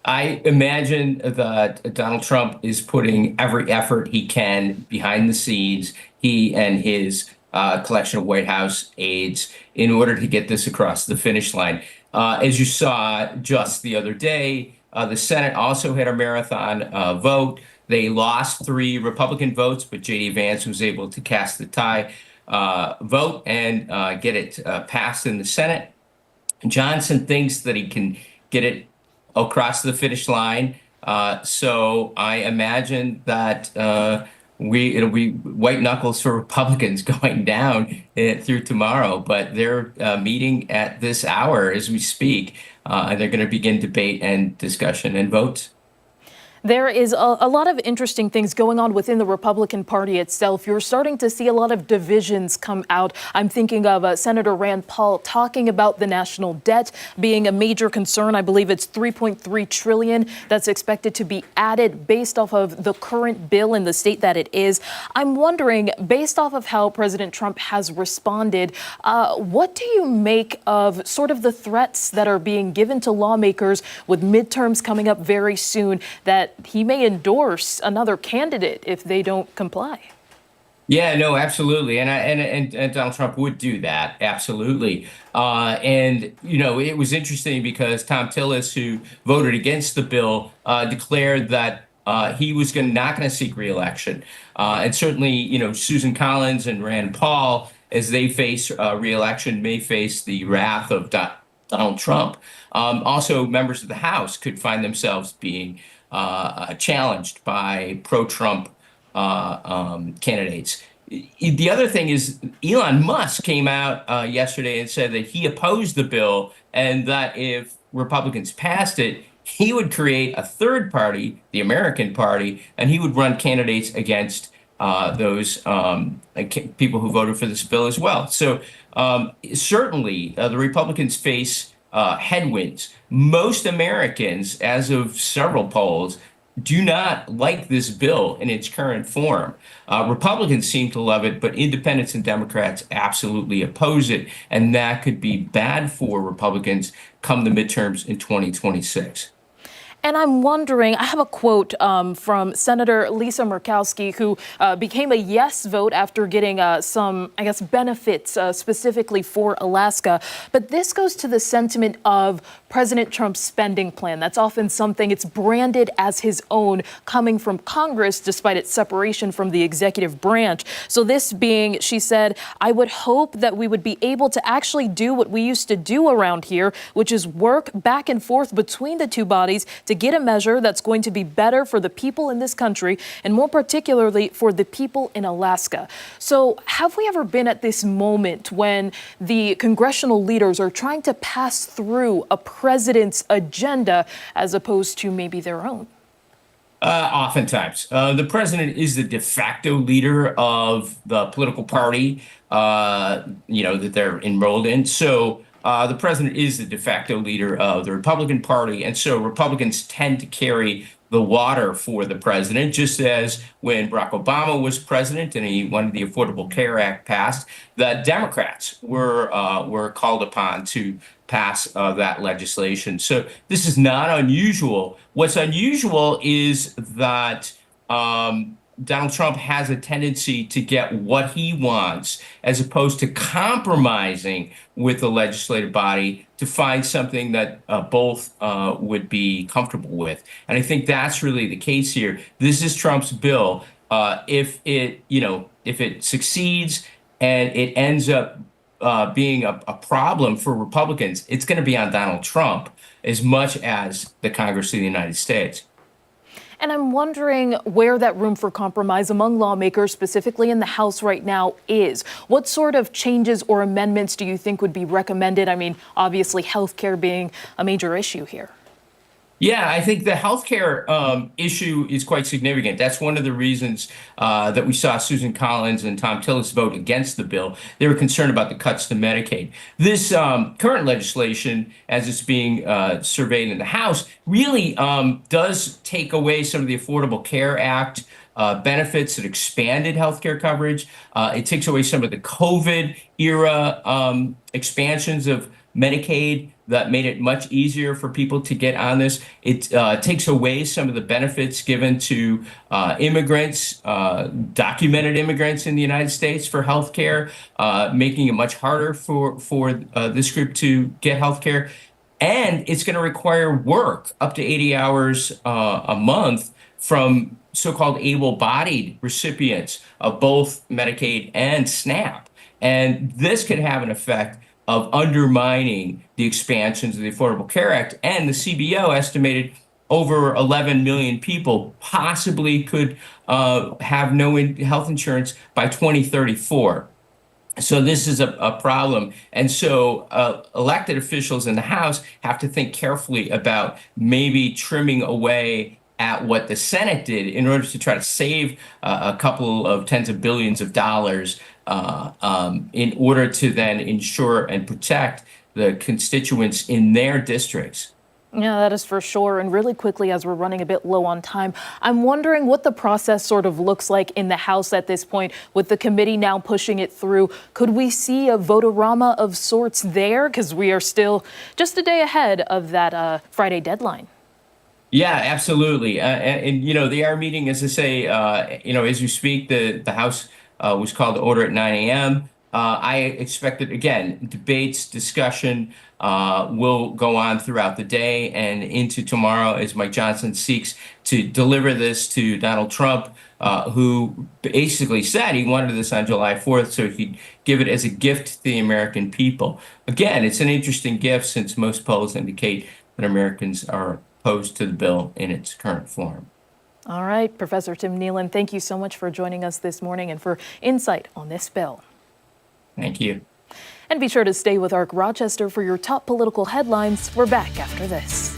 I imagine that Donald Trump is putting every effort he can behind the scenes, he and his collection of White House aides, in order to get this across the finish line. As you saw just the other day, the Senate also had a marathon vote. They lost 3 Republican votes, but J.D. Vance was able to cast the tie vote and get it passed in the Senate. Johnson thinks that he can get it across the finish line. So I imagine that it'll be white knuckles for Republicans going down through tomorrow. But they're meeting at this hour as we speak, and they're going to begin debate and discussion and votes. There is a lot of interesting things going on within the Republican Party itself. You're starting to see a lot of divisions come out. I'm thinking of Senator Rand Paul talking about the national debt being a major concern. I believe it's $3.3 trillion that's expected to be added based off of the current bill in the state that it is. I'm wondering, based off of how President Trump has responded, what do you make of sort of the threats that are being given to lawmakers with midterms coming up very soon, that he may endorse another candidate if they don't comply? Yeah, no, absolutely. And Donald Trump would do that. Absolutely. And, you know, it was interesting because Tom Tillis, who voted against the bill, declared that he was not going to seek reelection. And certainly, you know, Susan Collins and Rand Paul, as they face reelection, may face the wrath of Donald Trump. Also, members of the House could find themselves being challenged by pro-Trump candidates. The other thing is Elon Musk came out yesterday and said that he opposed the bill and that if Republicans passed it, he would create a third party, the American Party, and he would run candidates against those people who voted for this bill as well. So certainly the Republicans face headwinds. Most Americans, as of several polls, do not like this bill in its current form. Republicans seem to love it, but independents and Democrats absolutely oppose it, and that could be bad for Republicans come the midterms in 2026. And I'm wondering, I have a quote from Senator Lisa Murkowski, who became a yes vote after getting some, I guess, benefits specifically for Alaska. But this goes to the sentiment of President Trump's spending plan. That's often something, it's branded as his own, coming from Congress, despite its separation from the executive branch. So this being, she said, I would hope that we would be able to actually do what we used to do around here, which is work back and forth between the two bodies to get a measure that's going to be better for the people in this country, and more particularly for the people in Alaska. So have we ever been at this moment when the congressional leaders are trying to pass through a president's agenda as opposed to maybe their own? Oftentimes. The president is the de facto leader of the political party, that they're enrolled in. So the president is the de facto leader of the Republican Party, and so Republicans tend to carry the water for the president, just as when Barack Obama was president and he wanted the Affordable Care Act passed, the Democrats were called upon to pass that legislation. So this is not unusual. What's unusual is that Donald Trump has a tendency to get what he wants as opposed to compromising with the legislative body to find something that both would be comfortable with. And I think that's really the case here. This is Trump's bill. If it succeeds and it ends up being a problem for Republicans, it's going to be on Donald Trump as much as the Congress of the United States. And I'm wondering where that room for compromise among lawmakers, specifically in the House right now, is. What sort of changes or amendments do you think would be recommended? I mean, obviously, health care being a major issue here. Yeah, I think the healthcare issue is quite significant. That's one of the reasons that we saw Susan Collins and Tom Tillis vote against the bill. They were concerned about the cuts to Medicaid. This current legislation, as it's being surveyed in the House, really does take away some of the Affordable Care Act benefits that expanded healthcare coverage. It takes away some of the COVID era expansions of Medicaid that made it much easier for people to get on this. It takes away some of the benefits given to immigrants, documented immigrants in the United States for health care, making it much harder for this group to get health care. And it's going to require work up to 80 hours a month from so-called able-bodied recipients of both Medicaid and SNAP. And this could have an effect of undermining the expansions of the Affordable Care Act. And the CBO estimated over 11 million people possibly could have no health insurance by 2034. So this is a problem. And so elected officials in the House have to think carefully about maybe trimming away at what the Senate did in order to try to save a couple of tens of billions of dollars in order to then ensure and protect the constituents in their districts. Yeah, that is for sure. And really quickly, as we're running a bit low on time, I'm wondering what the process sort of looks like in the House at this point, with the committee now pushing it through. Could we see a votorama of sorts there? Because we are still just a day ahead of that Friday deadline. Yeah, absolutely. And they are meeting, as I say, as we speak, the House was called to order at 9 a.m. I expect that, again, debates, discussion will go on throughout the day and into tomorrow as Mike Johnson seeks to deliver this to Donald Trump, who basically said he wanted this on July 4th so he'd give it as a gift to the American people. Again, it's an interesting gift since most polls indicate that Americans are opposed to the bill in its current form. All right, Professor Tim Kneeland, thank you so much for joining us this morning and for insight on this bill. Thank you. And be sure to stay with ARC Rochester for your top political headlines. We're back after this.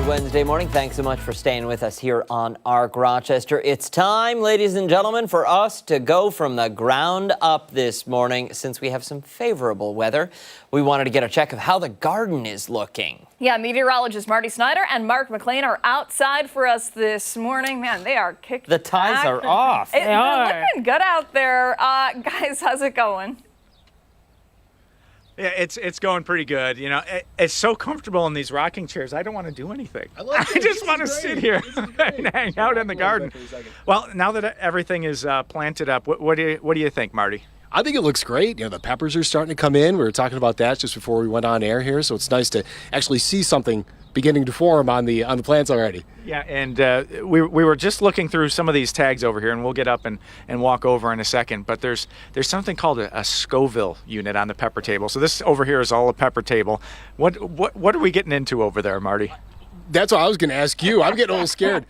Wednesday morning. Thanks so much for staying with us here on ARC Rochester. It's time, ladies and gentlemen, for us to go from the ground up this morning. Since we have some favorable weather, we wanted to get a check of how the garden is looking. Yeah, meteorologist Marty Snyder and Mark McLean are outside for us this morning. Man, they are kicked The ties back. are off. They're looking good out there. Guys, how's it going? Yeah, it's going pretty good. You know, it's so comfortable in these rocking chairs. I don't want to do anything. I just want to sit here and hang out in the garden. Well, now that everything is planted up, what do you think, Marty? I think it looks great. You know, the peppers are starting to come in. We were talking about that just before we went on air here, so it's nice to actually see something beginning to form on the plants already. Yeah, and we were just looking through some of these tags over here, and we'll get up and walk over in a second. But there's something called a Scoville unit on the pepper table. So this over here is all a pepper table. What are we getting into over there, Marty? That's what I was going to ask you. I'm getting a little scared.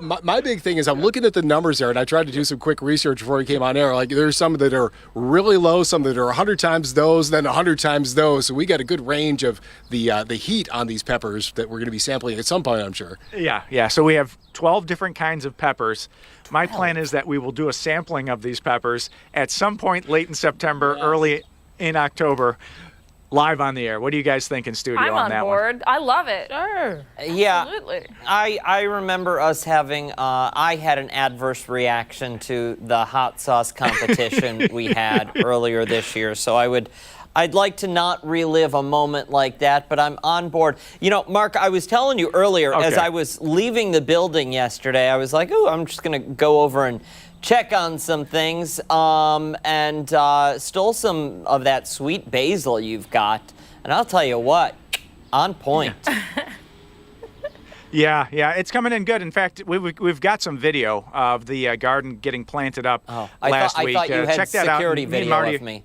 My big thing is I'm looking at the numbers there, and I tried to do some quick research before we came on air. Like, there's some that are really low, some that are 100 times those, then 100 times those. So we got a good range of the heat on these peppers that we're going to be sampling at some point, I'm sure. Yeah. So we have 12 different kinds of peppers. My plan is that we will do a sampling of these peppers at some point late in September, early in October. Live on the air. What do you guys think in studio I'm on that board. one? I love it. Sure. Yeah, Absolutely. I remember us having, I had an adverse reaction to the hot sauce competition we had earlier this year, so I'd like to not relive a moment like that, but I'm on board. You know, Mark, I was telling you earlier, as I was leaving the building yesterday, I was like, oh, I'm just going to go over and check on some things, and stole some of that sweet basil you've got. And I'll tell you what, on point. Yeah, it's coming in good. In fact, we've got some video of the garden getting planted up last week. I thought you had check that security out. video Marty, of me.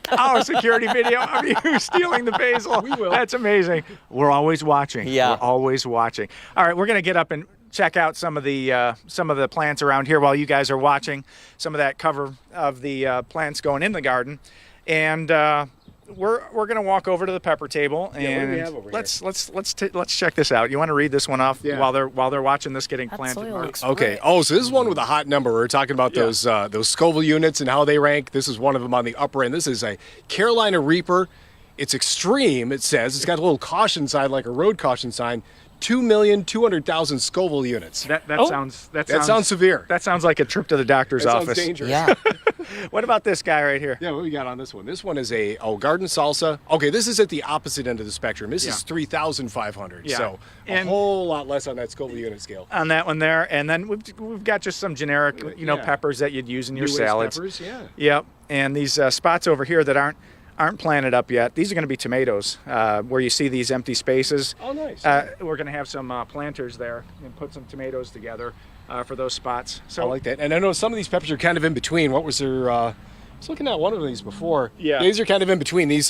Oh, security video of you stealing the basil. We will. That's amazing. We're always watching. Yeah. We're always watching. All right, we're going to get up and check out some of the plants around here while you guys are watching some of that cover of the plants going in the garden, and we're going to walk over to the pepper table and let's check this out. You want to read this one off while they're watching this getting planted, Mark? Okay. Oh, so this is one with a hot number. We're talking about those Scoville units and how they rank. This is one of them on the upper end. This is a Carolina Reaper. It's extreme. It says it's got a little caution sign, like a road caution sign. 2,200,000 Scoville units. That sounds severe. That sounds like a trip to the doctor's office. Sounds dangerous. Yeah. What about this guy right here? Yeah, what we got on this one? This one is a garden salsa. Okay, this is at the opposite end of the spectrum. This is 3,500. Yeah. So a whole lot less on that Scoville unit scale. On that one there, and then we've got just some generic, peppers that you'd use in your salads. Peppers, yeah. Yep. And these spots over here that aren't planted up yet. These are going to be tomatoes, where you see these empty spaces. Oh, nice. We're going to have some planters there and put some tomatoes together for those spots. So I like that. And I know some of these peppers are kind of in between. What was their, I was looking at one of these before. Yeah. These are kind of in between. These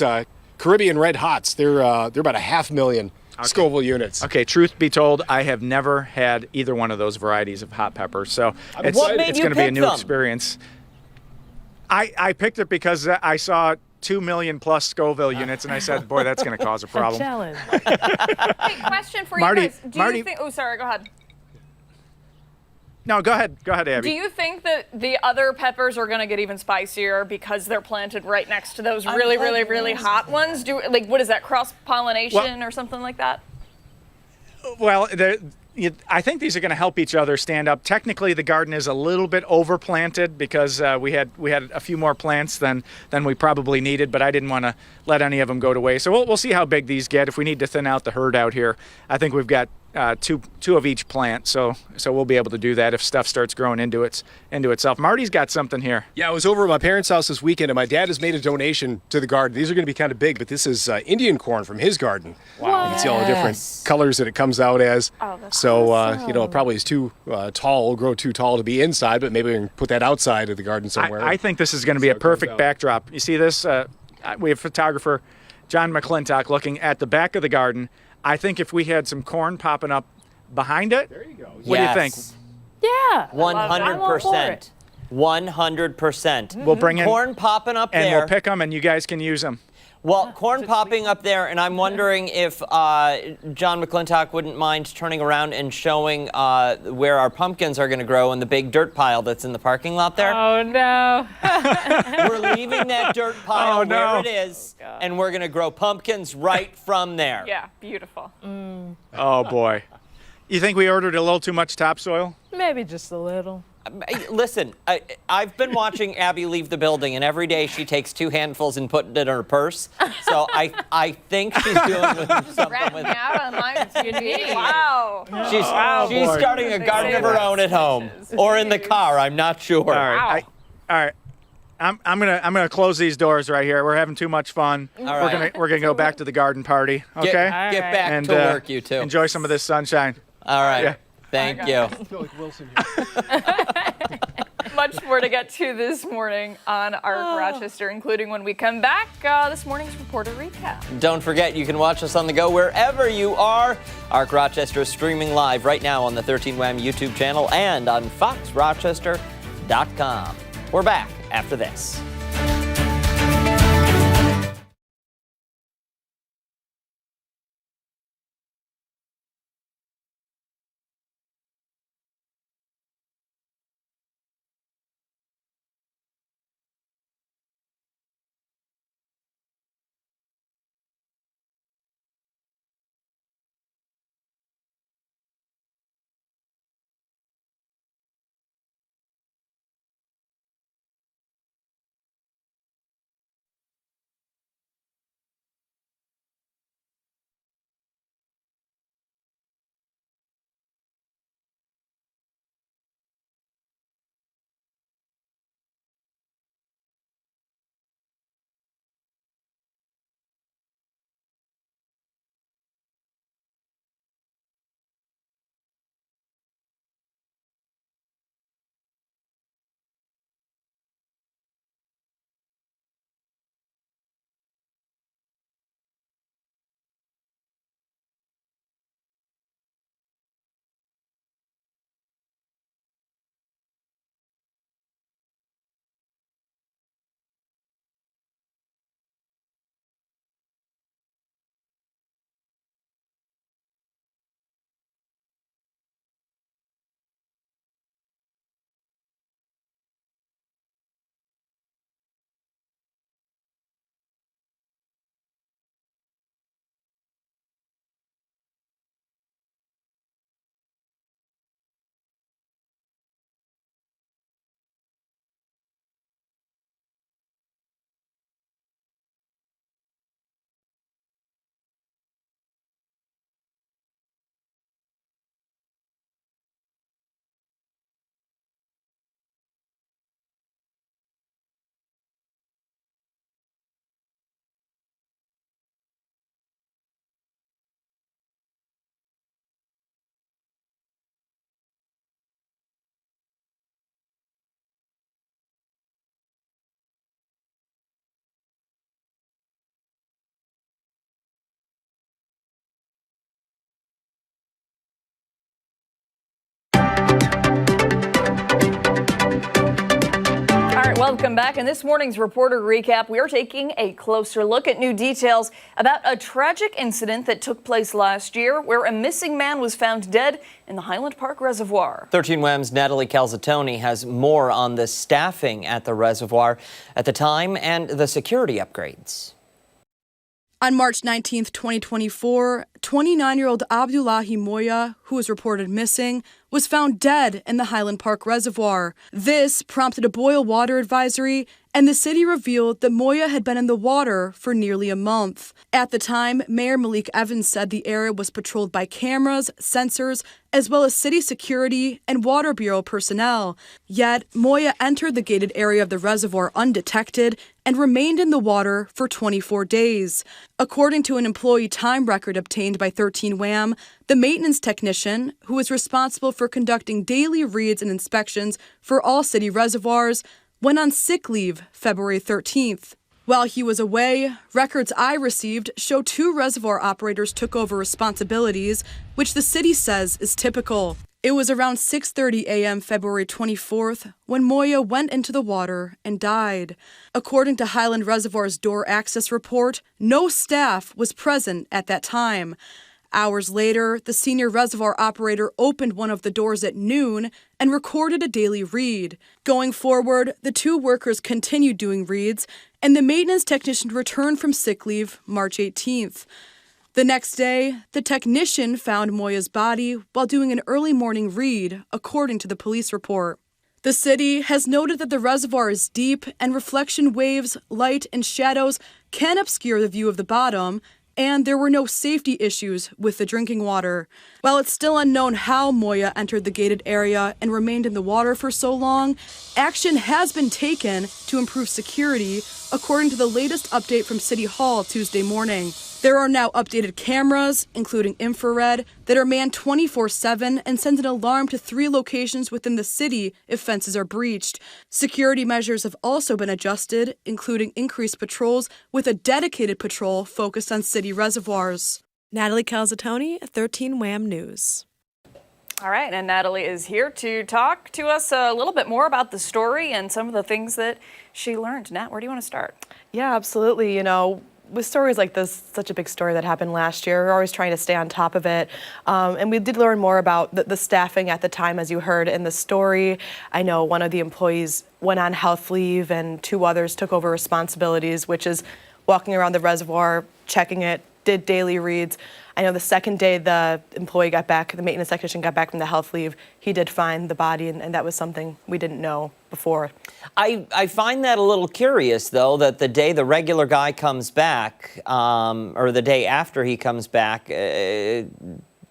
Caribbean Red Hots, they're about 500,000 Scoville units. Okay, truth be told, I have never had either one of those varieties of hot peppers. So it's going to be a new experience. I picked it because I saw 2 million plus Scoville units, and I said, boy, that's going to cause a problem. Challenge. Hey, question for Marty, you guys. Do you think? Oh, sorry. Go ahead. No, go ahead. Go ahead, Abby. Do you think that the other peppers are going to get even spicier because they're planted right next to those really hot ones? What is that, cross-pollination or something like that? Well, I think these are going to help each other stand up. Technically, the garden is a little bit overplanted because we had a few more plants than we probably needed, but I didn't want to let any of them go to waste. So we'll see how big these get. If we need to thin out the herd out here, I think we've got two of each plant, so we'll be able to do that if stuff starts growing into itself. Marty's got something here. Yeah, I was over at my parents' house this weekend, and my dad has made a donation to the garden. These are going to be kind of big, but this is Indian corn from his garden. Wow! You can see all the different colors that it comes out as. Oh, that's so awesome. it probably is too tall, will grow too tall to be inside, but maybe we can put that outside of the garden somewhere. I think this is going to be a perfect backdrop. You see this? We have photographer John McClintock looking at the back of the garden. I think if we had some corn popping up behind it, there you go. What do you think? Yeah. 100%. 100%. We'll bring in corn popping up and there. we'll pick them, and you guys can use them. Well, corn popping up there, and I'm wondering if John McClintock wouldn't mind turning around and showing where our pumpkins are going to grow in the big dirt pile that's in the parking lot there. Oh, no. We're leaving that dirt pile where it is, and we're going to grow pumpkins right from there. Yeah, beautiful. Oh, boy. You think we ordered a little too much topsoil? Maybe just a little. Listen, I've been watching Abby leave the building, and every day she takes 2 handfuls and put it in her purse. So I think she's doing something with it. Out on my TV. Wow. She's starting a garden of her own at home or in the car. I'm not sure. All right. All right. I'm gonna close these doors right here. We're having too much fun. All right. We're gonna go back to the garden party. Okay. Get back and to work, you two. Enjoy some of this sunshine. All right. Yeah. Thank you. I feel like Wilson here. Much more to get to this morning on ARC Rochester, including when we come back, this morning's reporter recap. Don't forget, you can watch us on the go wherever you are. ARC Rochester is streaming live right now on the 13WAM YouTube channel and on foxrochester.com. We're back after this. Welcome back. In this morning's reporter recap, we are taking a closer look at new details about a tragic incident that took place last year where a missing man was found dead in the Highland Park Reservoir. 13WAM's Natalie Calzatoni has more on the staffing at the reservoir at the time and the security upgrades. On March 19, 2024, 29-year-old Abdullahi Moya, who was reported missing, was found dead in the Highland Park Reservoir. This prompted a boil water advisory, and the city revealed that Moya had been in the water for nearly a month. At the time, Mayor Malik Evans said the area was patrolled by cameras, sensors, as well as city security and Water Bureau personnel. Yet, Moya entered the gated area of the reservoir undetected and remained in the water for 24 days. According to an employee time record obtained by 13WAM, the maintenance technician, who was responsible for conducting daily reads and inspections for all city reservoirs, went on sick leave February 13th. While he was away, records I received show 2 reservoir operators took over responsibilities, which the city says is typical. It was around 6:30 a.m. February 24th when Moya went into the water and died. According to Highland Reservoir's door access report, no staff was present at that time. Hours later, the senior reservoir operator opened one of the doors at noon and recorded a daily read. Going forward, the 2 workers continued doing reads, and the maintenance technician returned from sick leave March 18th. The next day, the technician found Moya's body while doing an early morning read, according to the police report. The city has noted that the reservoir is deep and reflection waves, light, and shadows can obscure the view of the bottom, and there were no safety issues with the drinking water. While it's still unknown how Moya entered the gated area and remained in the water for so long, action has been taken to improve security, according to the latest update from City Hall Tuesday morning. There are now updated cameras, including infrared, that are manned 24/7 and send an alarm to 3 locations within the city if fences are breached. Security measures have also been adjusted, including increased patrols with a dedicated patrol focused on city reservoirs. Natalie Calzatoni, 13 Wham News. All right, and Natalie is here to talk to us a little bit more about the story and some of the things that she learned. Nat, where do you want to start? Yeah, absolutely. You know, with stories like this, such a big story that happened last year, we're always trying to stay on top of it. And we did learn more about the staffing at the time, as you heard in the story. I know one of the employees went on health leave and 2 others took over responsibilities, which is walking around the reservoir, checking it, did daily reads. I know the second day the employee got back, the maintenance technician got back from the health leave, he did find the body, and that was something we didn't know before. I find that a little curious, though, that the day the regular guy comes back, or the day after he comes back,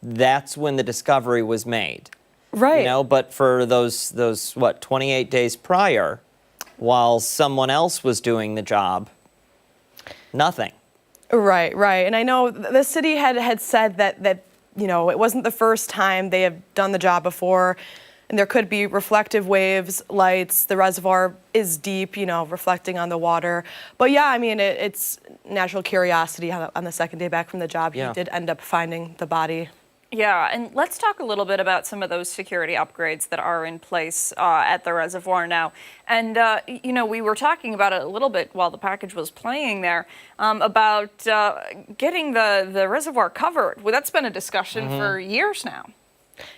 that's when the discovery was made. Right. You know, but for those 28 days prior, while someone else was doing the job, nothing. Right. And I know the city had said that you know, it wasn't the first time they have done the job before, and there could be reflective waves, lights. The reservoir is deep, you know, reflecting on the water. But yeah, I mean, it's natural curiosity. On the second day back from the job, Yeah. he did end up finding the body. Yeah, and let's talk a little bit about some of those security upgrades that are in place at the reservoir now. And, you know, we were talking about it a little bit while the package was playing there, about getting the reservoir covered. Well, that's been a discussion for years now.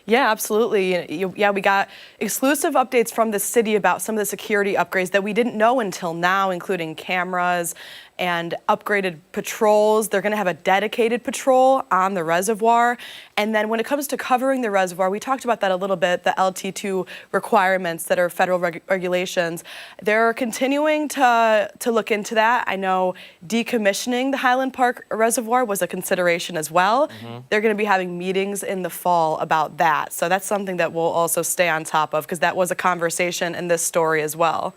Yeah, absolutely. Yeah, we got exclusive updates from the city about some of the security upgrades that we didn't know until now, including cameras and upgraded patrols. They're going to have a dedicated patrol on the reservoir. And then when it comes to covering the reservoir, we talked about that a little bit, the LT2 requirements that are federal regulations. They're continuing to look into that. I know decommissioning the Highland Park Reservoir was a consideration as well. They're going to be having meetings in the fall about that. So that's something that we'll also stay on top of, because that was a conversation in this story as well.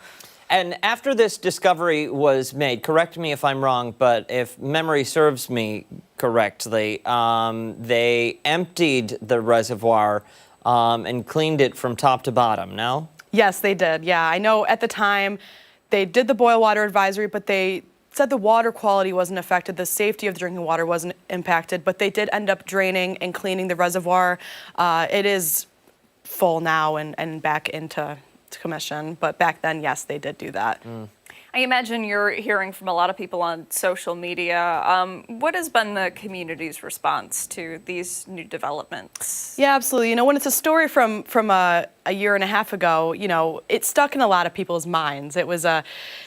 And after this discovery was made, correct me if I'm wrong, but if memory serves me correctly, they emptied the reservoir and cleaned it from top to bottom, no? Yes, they did. Yeah, I know at the time they did the boil water advisory, but they said the water quality wasn't affected, the safety of the drinking water wasn't impacted, but they did end up draining and cleaning the reservoir. It is full now and back into commission, but back then, yes, they did do that. I imagine you're hearing from a lot of people on social media. What has been the community's response to these new developments? Yeah, absolutely. You know, when it's a story from a year and a half ago, you know, it stuck in a lot of people's minds. It was a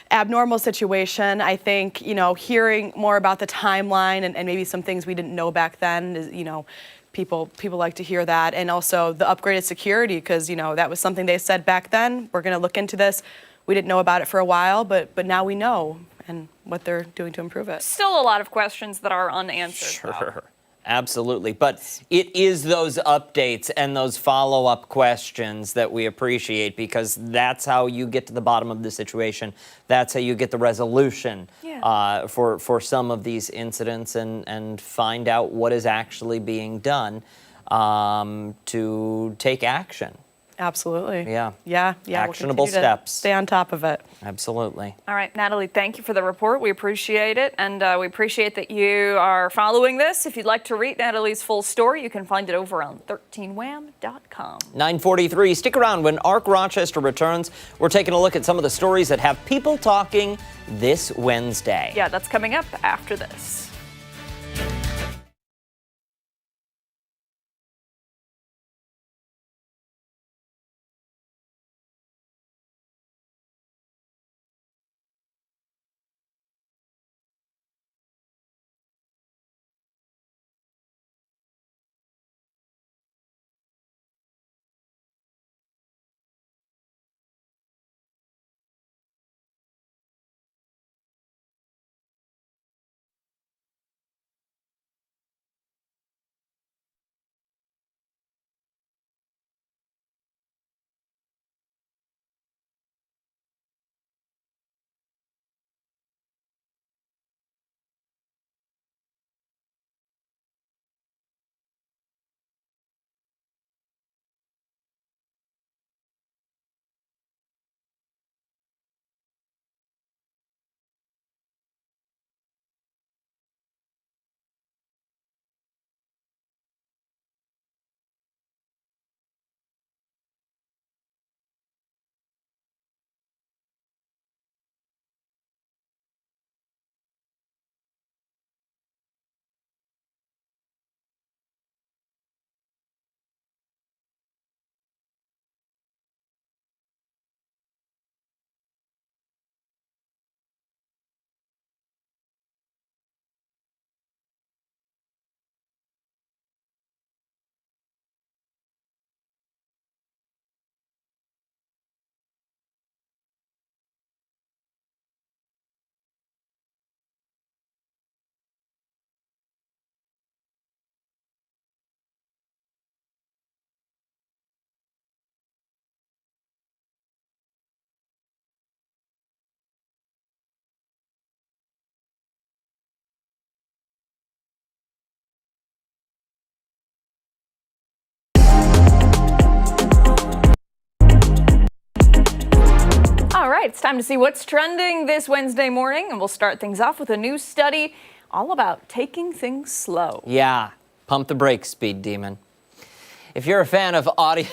abnormal situation. I think, you know, hearing more about the timeline and maybe some things we didn't know back then is, you know, people like to hear that, and also the upgraded security, because, you know, that was something they said back then. We're going to look into this. We didn't know about it for a while, but now we know, and what they're doing to improve it. Still a lot of questions that are unanswered. Sure, absolutely. But it is those updates and those follow-up questions that we appreciate, because that's how you get to the bottom of the situation. That's how you get the resolution for some of these incidents, and find out what is actually being done to take action. Absolutely. Yeah. We'll Actionable continue to steps. stay on top of it. Absolutely. All right, Natalie, thank you for the report. We appreciate it, and we appreciate that you are following this. If you'd like to read Natalie's full story, you can find it over on 13wham.com. 9:43. Stick around. When ARC Rochester returns, we're taking a look at some of the stories that have people talking this Wednesday. Yeah, that's coming up after this. right, it's time to see what's trending this Wednesday morning, and we'll start things off with a new study all about taking things slow. Yeah, pump the brakes, speed demon. If you're a fan of audio...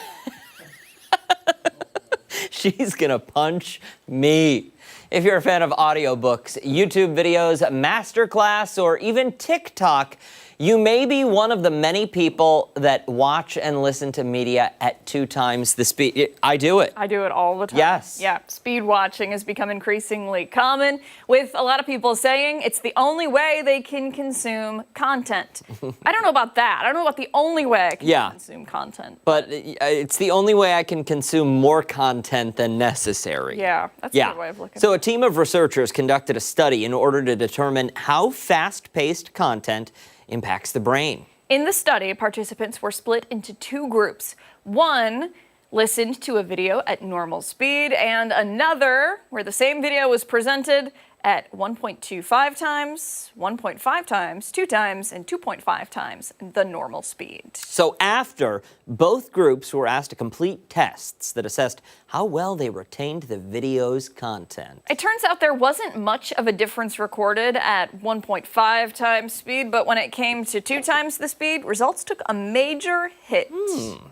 She's gonna punch me. If you're a fan of audiobooks, YouTube videos, masterclass, or even TikTok, you may be one of the many people that watch and listen to media at 2 times the speed. I do it. I do it all the time. Yes. Yeah, speed watching has become increasingly common, with a lot of people saying it's the only way they can consume content. I don't know about that. I don't know about the only way I can consume content. But it's the only way I can consume more content than necessary. Yeah, that's a good way of looking at it. So a team of researchers conducted a study in order to determine how fast-paced content impacts the brain. In the study, participants were split into 2 groups. One listened to a video at normal speed, and another where the same video was presented at 1.25 times, 1.5 times, 2 times, and 2.5 times the normal speed. So after, both groups were asked to complete tests that assessed how well they retained the video's content. It turns out there wasn't much of a difference recorded at 1.5 times speed, but when it came to 2 times the speed, results took a major hit.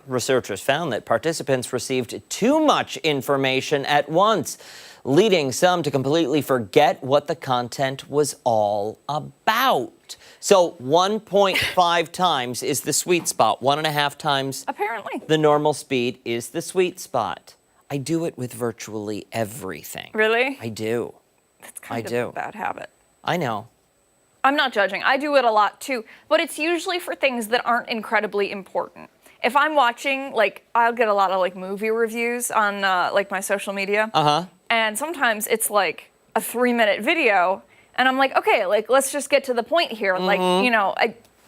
Researchers found that participants received too much information at once, leading some to completely forget what the content was all about. So 1.5 times is the sweet spot. 1.5 times apparently the normal speed is the sweet spot. I do it with virtually everything. Really? I do. That's kind of a bad habit. I know. I'm not judging. I do it a lot too, but it's usually for things that aren't incredibly important. If I'm watching, like, I'll get a lot of like movie reviews on like my social media. And sometimes it's like a 3-minute video, and I'm like, okay, like, let's just get to the point here. Like, you know,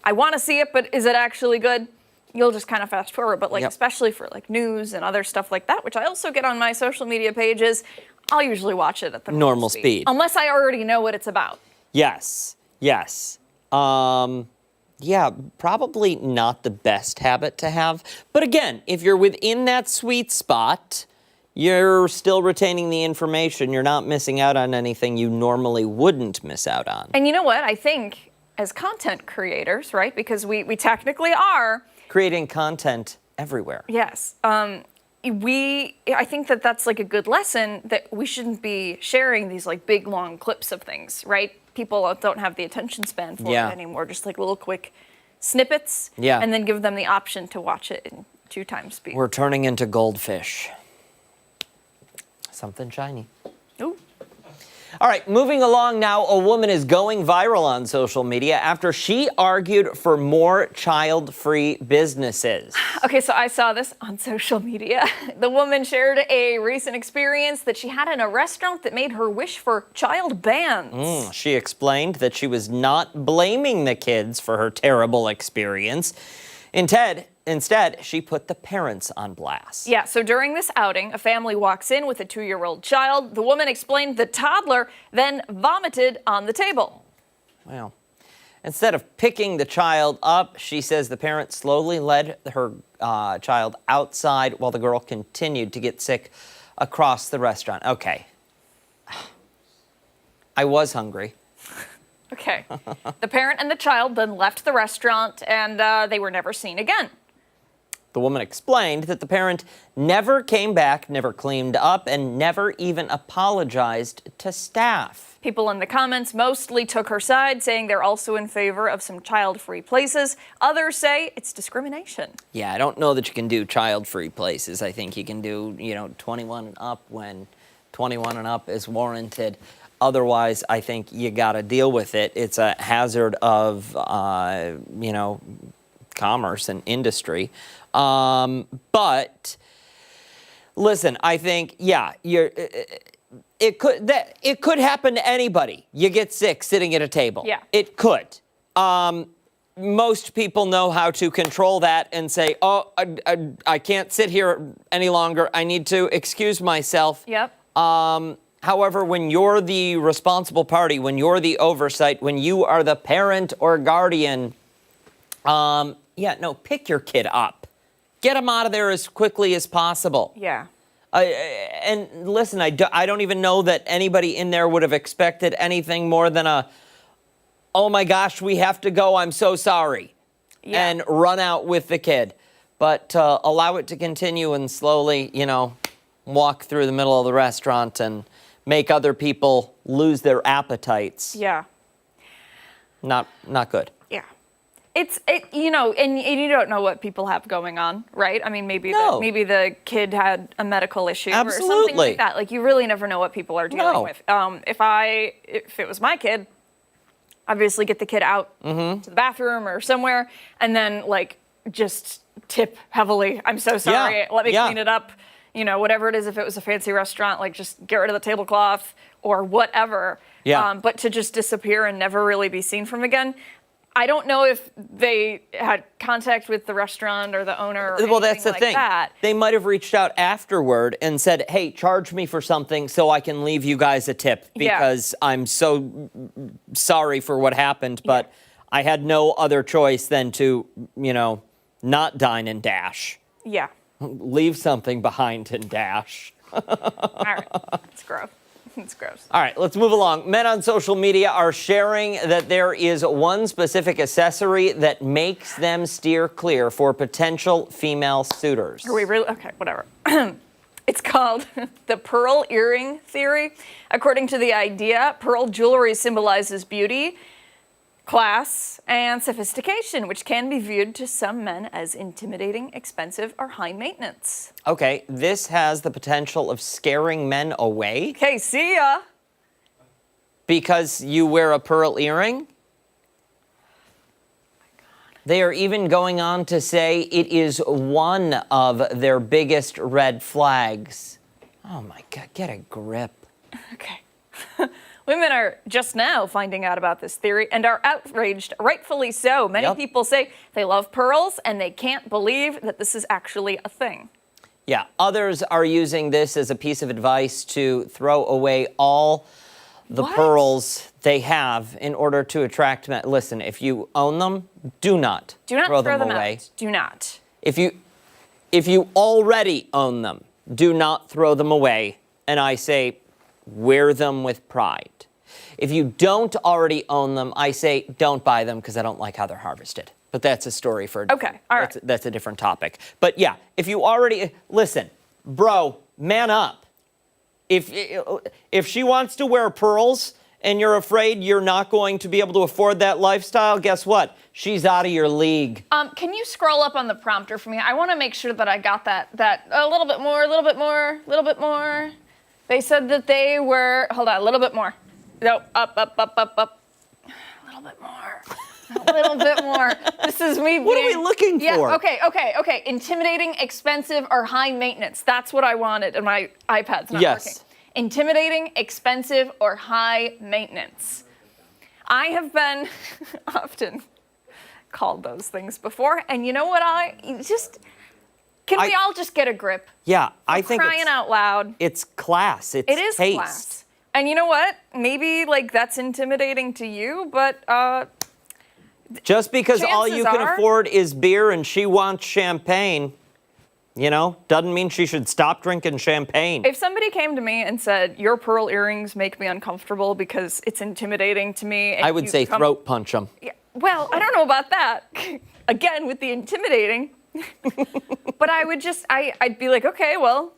I want to see it, but is it actually good? You'll just kind of fast forward. But like, especially for like news and other stuff like that, which I also get on my social media pages, I'll usually watch it at the normal speed. Unless I already know what it's about. Yes. Yes. Yeah, probably not the best habit to have. But again, if you're within that sweet spot, you're still retaining the information. You're not missing out on anything you normally wouldn't miss out on. And you know what? I think as content creators, right, because we technically are creating content everywhere. Yes. I think that that's like a good lesson, that we shouldn't be sharing these like big long clips of things, right? People don't have the attention span for it anymore. Just like little quick snippets. And then give them the option to watch it in 2 times speed. We're turning into goldfish. Something shiny. Ooh. All right, moving along now, a woman is going viral on social media after she argued for more child-free businesses. Okay, so I saw this on social media. The woman shared a recent experience that she had in a restaurant that made her wish for child bans. She explained that she was not blaming the kids for her terrible experience. Instead, she put the parents on blast. Yeah, so during this outing, a family walks in with a 2-year-old child. The woman explained the toddler then vomited on the table. Well, instead of picking the child up, she says the parent slowly led her child outside while the girl continued to get sick across the restaurant. Okay. I was hungry. Okay. The parent and the child then left the restaurant, and they were never seen again. The woman explained that the parent never came back, never cleaned up, and never even apologized to staff. People in the comments mostly took her side, saying they're also in favor of some child-free places. Others say it's discrimination. Yeah, I don't know that you can do child-free places. I think you can do, 21 and up when 21 and up is warranted. Otherwise, I think you got to deal with it. It's a hazard of, commerce and industry. But listen, I think, it could happen to anybody. You get sick sitting at a table. Yeah. It could. Most people know how to control that and say, I can't sit here any longer. I need to excuse myself. Yep. However, when you're the responsible party, when you're the oversight, when you are the parent or guardian, pick your kid up. Get them out of there as quickly as possible. Yeah. And listen, I don't even know that anybody in there would have expected anything more than oh my gosh, we have to go, I'm so sorry, and run out with the kid. But allow it to continue and slowly, walk through the middle of the restaurant and make other people lose their appetites. Yeah. Not good. Yeah. And you don't know what people have going on, right? I mean, maybe the kid had a medical issue or something like that. Like, you really never know what people are dealing with. If it was my kid, obviously get the kid out to the bathroom or somewhere, and then just tip heavily. I'm so sorry. Let me clean it up. Whatever it is. If it was a fancy restaurant, just get rid of the tablecloth or whatever. Yeah. But to just disappear and never really be seen from again. I don't know if they had contact with the restaurant or the owner or well, that's the like thing. That. They might have reached out afterward and said, hey, charge me for something so I can leave you guys a tip because I'm so sorry for what happened, but I had no other choice than to, not dine and dash. Yeah. Leave something behind and dash. All right. It's gross. It's gross. All right, let's move along. Men on social media are sharing that there is one specific accessory that makes them steer clear for potential female suitors. Are we really? Okay, whatever. It's called the pearl earring theory. According to the idea, pearl jewelry symbolizes beauty, class, and sophistication, which can be viewed to some men as intimidating, expensive, or high maintenance. Okay, this has the potential of scaring men away. Okay, see ya. Because you wear a pearl earring? They are even going on to say it is one of their biggest red flags. Oh my God, get a grip. Okay. Women are just now finding out about this theory and are outraged, rightfully so. Many people say they love pearls and they can't believe that this is actually a thing. Yeah, others are using this as a piece of advice to throw away all the pearls they have in order to attract men. Listen, if you own them, do not throw them away. Out. Do not. If you already own them, do not throw them away. And I say, wear them with pride. If you don't already own them, I say don't buy them because I don't like how they're harvested. But that's a story for all right. That's a different topic. But yeah, if you already listen, bro, man up. If she wants to wear pearls and you're afraid you're not going to be able to afford that lifestyle, guess what? She's out of your league. Can you scroll up on the prompter for me? I want to make sure that I got that a little bit more. They said that they were, hold on, a little bit more. No, up. A little bit more. A little bit more. This is me being... What are we looking for? Okay. Intimidating, expensive, or high maintenance. That's what I wanted, and my iPad's not working. Intimidating, expensive, or high maintenance. I have been often called those things before, and you know what Can we all just get a grip? Yeah, I think crying out loud. It's class. It is taste. Class. And you know what? Maybe that's intimidating to you, but just because all you can afford is beer and she wants champagne, doesn't mean she should stop drinking champagne. If somebody came to me and said, your pearl earrings make me uncomfortable because it's intimidating to me. And I would say throat punch them. Yeah, well, I don't know about that. Again, with the intimidating. But I would I'd be like, okay, well,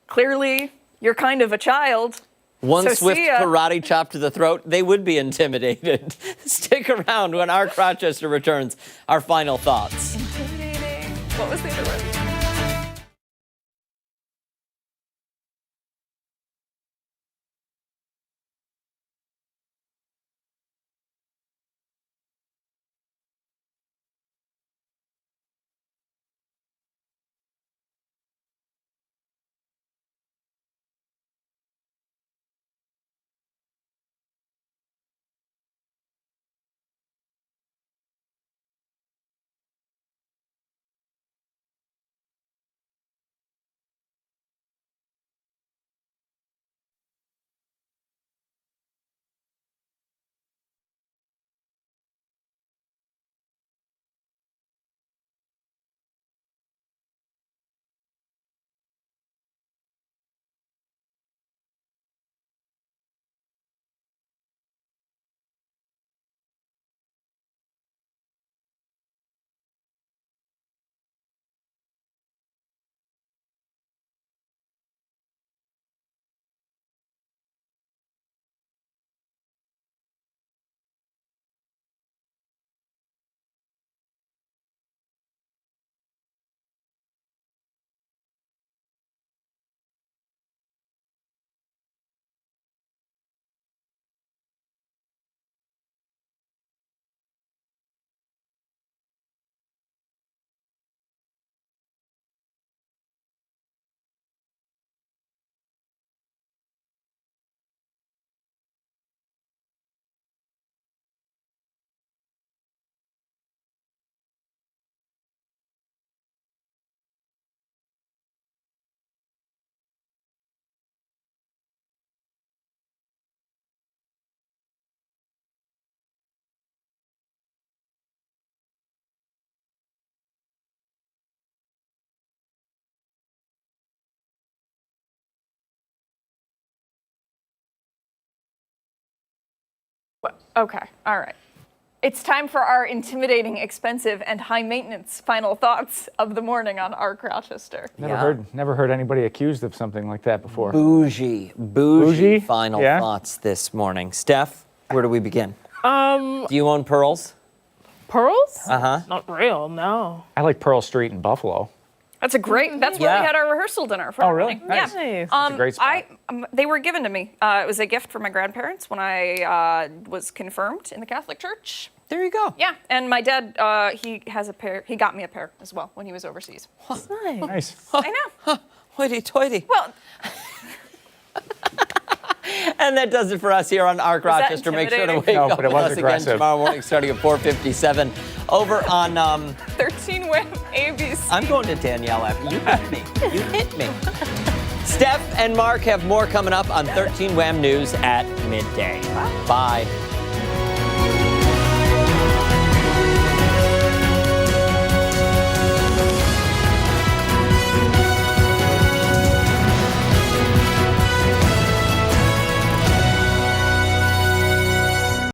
clearly you're kind of a child. One swift karate chop to the throat, they would be intimidated. Stick around when ARC Rochester returns. Our final thoughts. Intimidating. What was the other word? Okay, all right. It's time for our intimidating, expensive, and high-maintenance final thoughts of the morning on ARC Rochester. Never heard anybody accused of something like that before. Bougie final thoughts this morning. Steph, where do we begin? Do you own pearls? Pearls? Uh-huh. Not real, no. I like Pearl Street in Buffalo. That's where we had our rehearsal dinner. For Oh, really? Nice. Yeah. That's a great spot. They were given to me. It was a gift from my grandparents when I was confirmed in the Catholic Church. There you go. Yeah, and my dad, he has a pair. He got me a pair as well when he was overseas. Nice. I know. Hoity-toity. Well. And that does it for us here on ARC Rochester. Make sure to wake up with us again tomorrow morning starting at 4:57 over on 13 Web ABC. I'm going to Danielle after. You hit me. You hit me. Steph and Mark have more coming up on 13 Wham News at midday. Bye.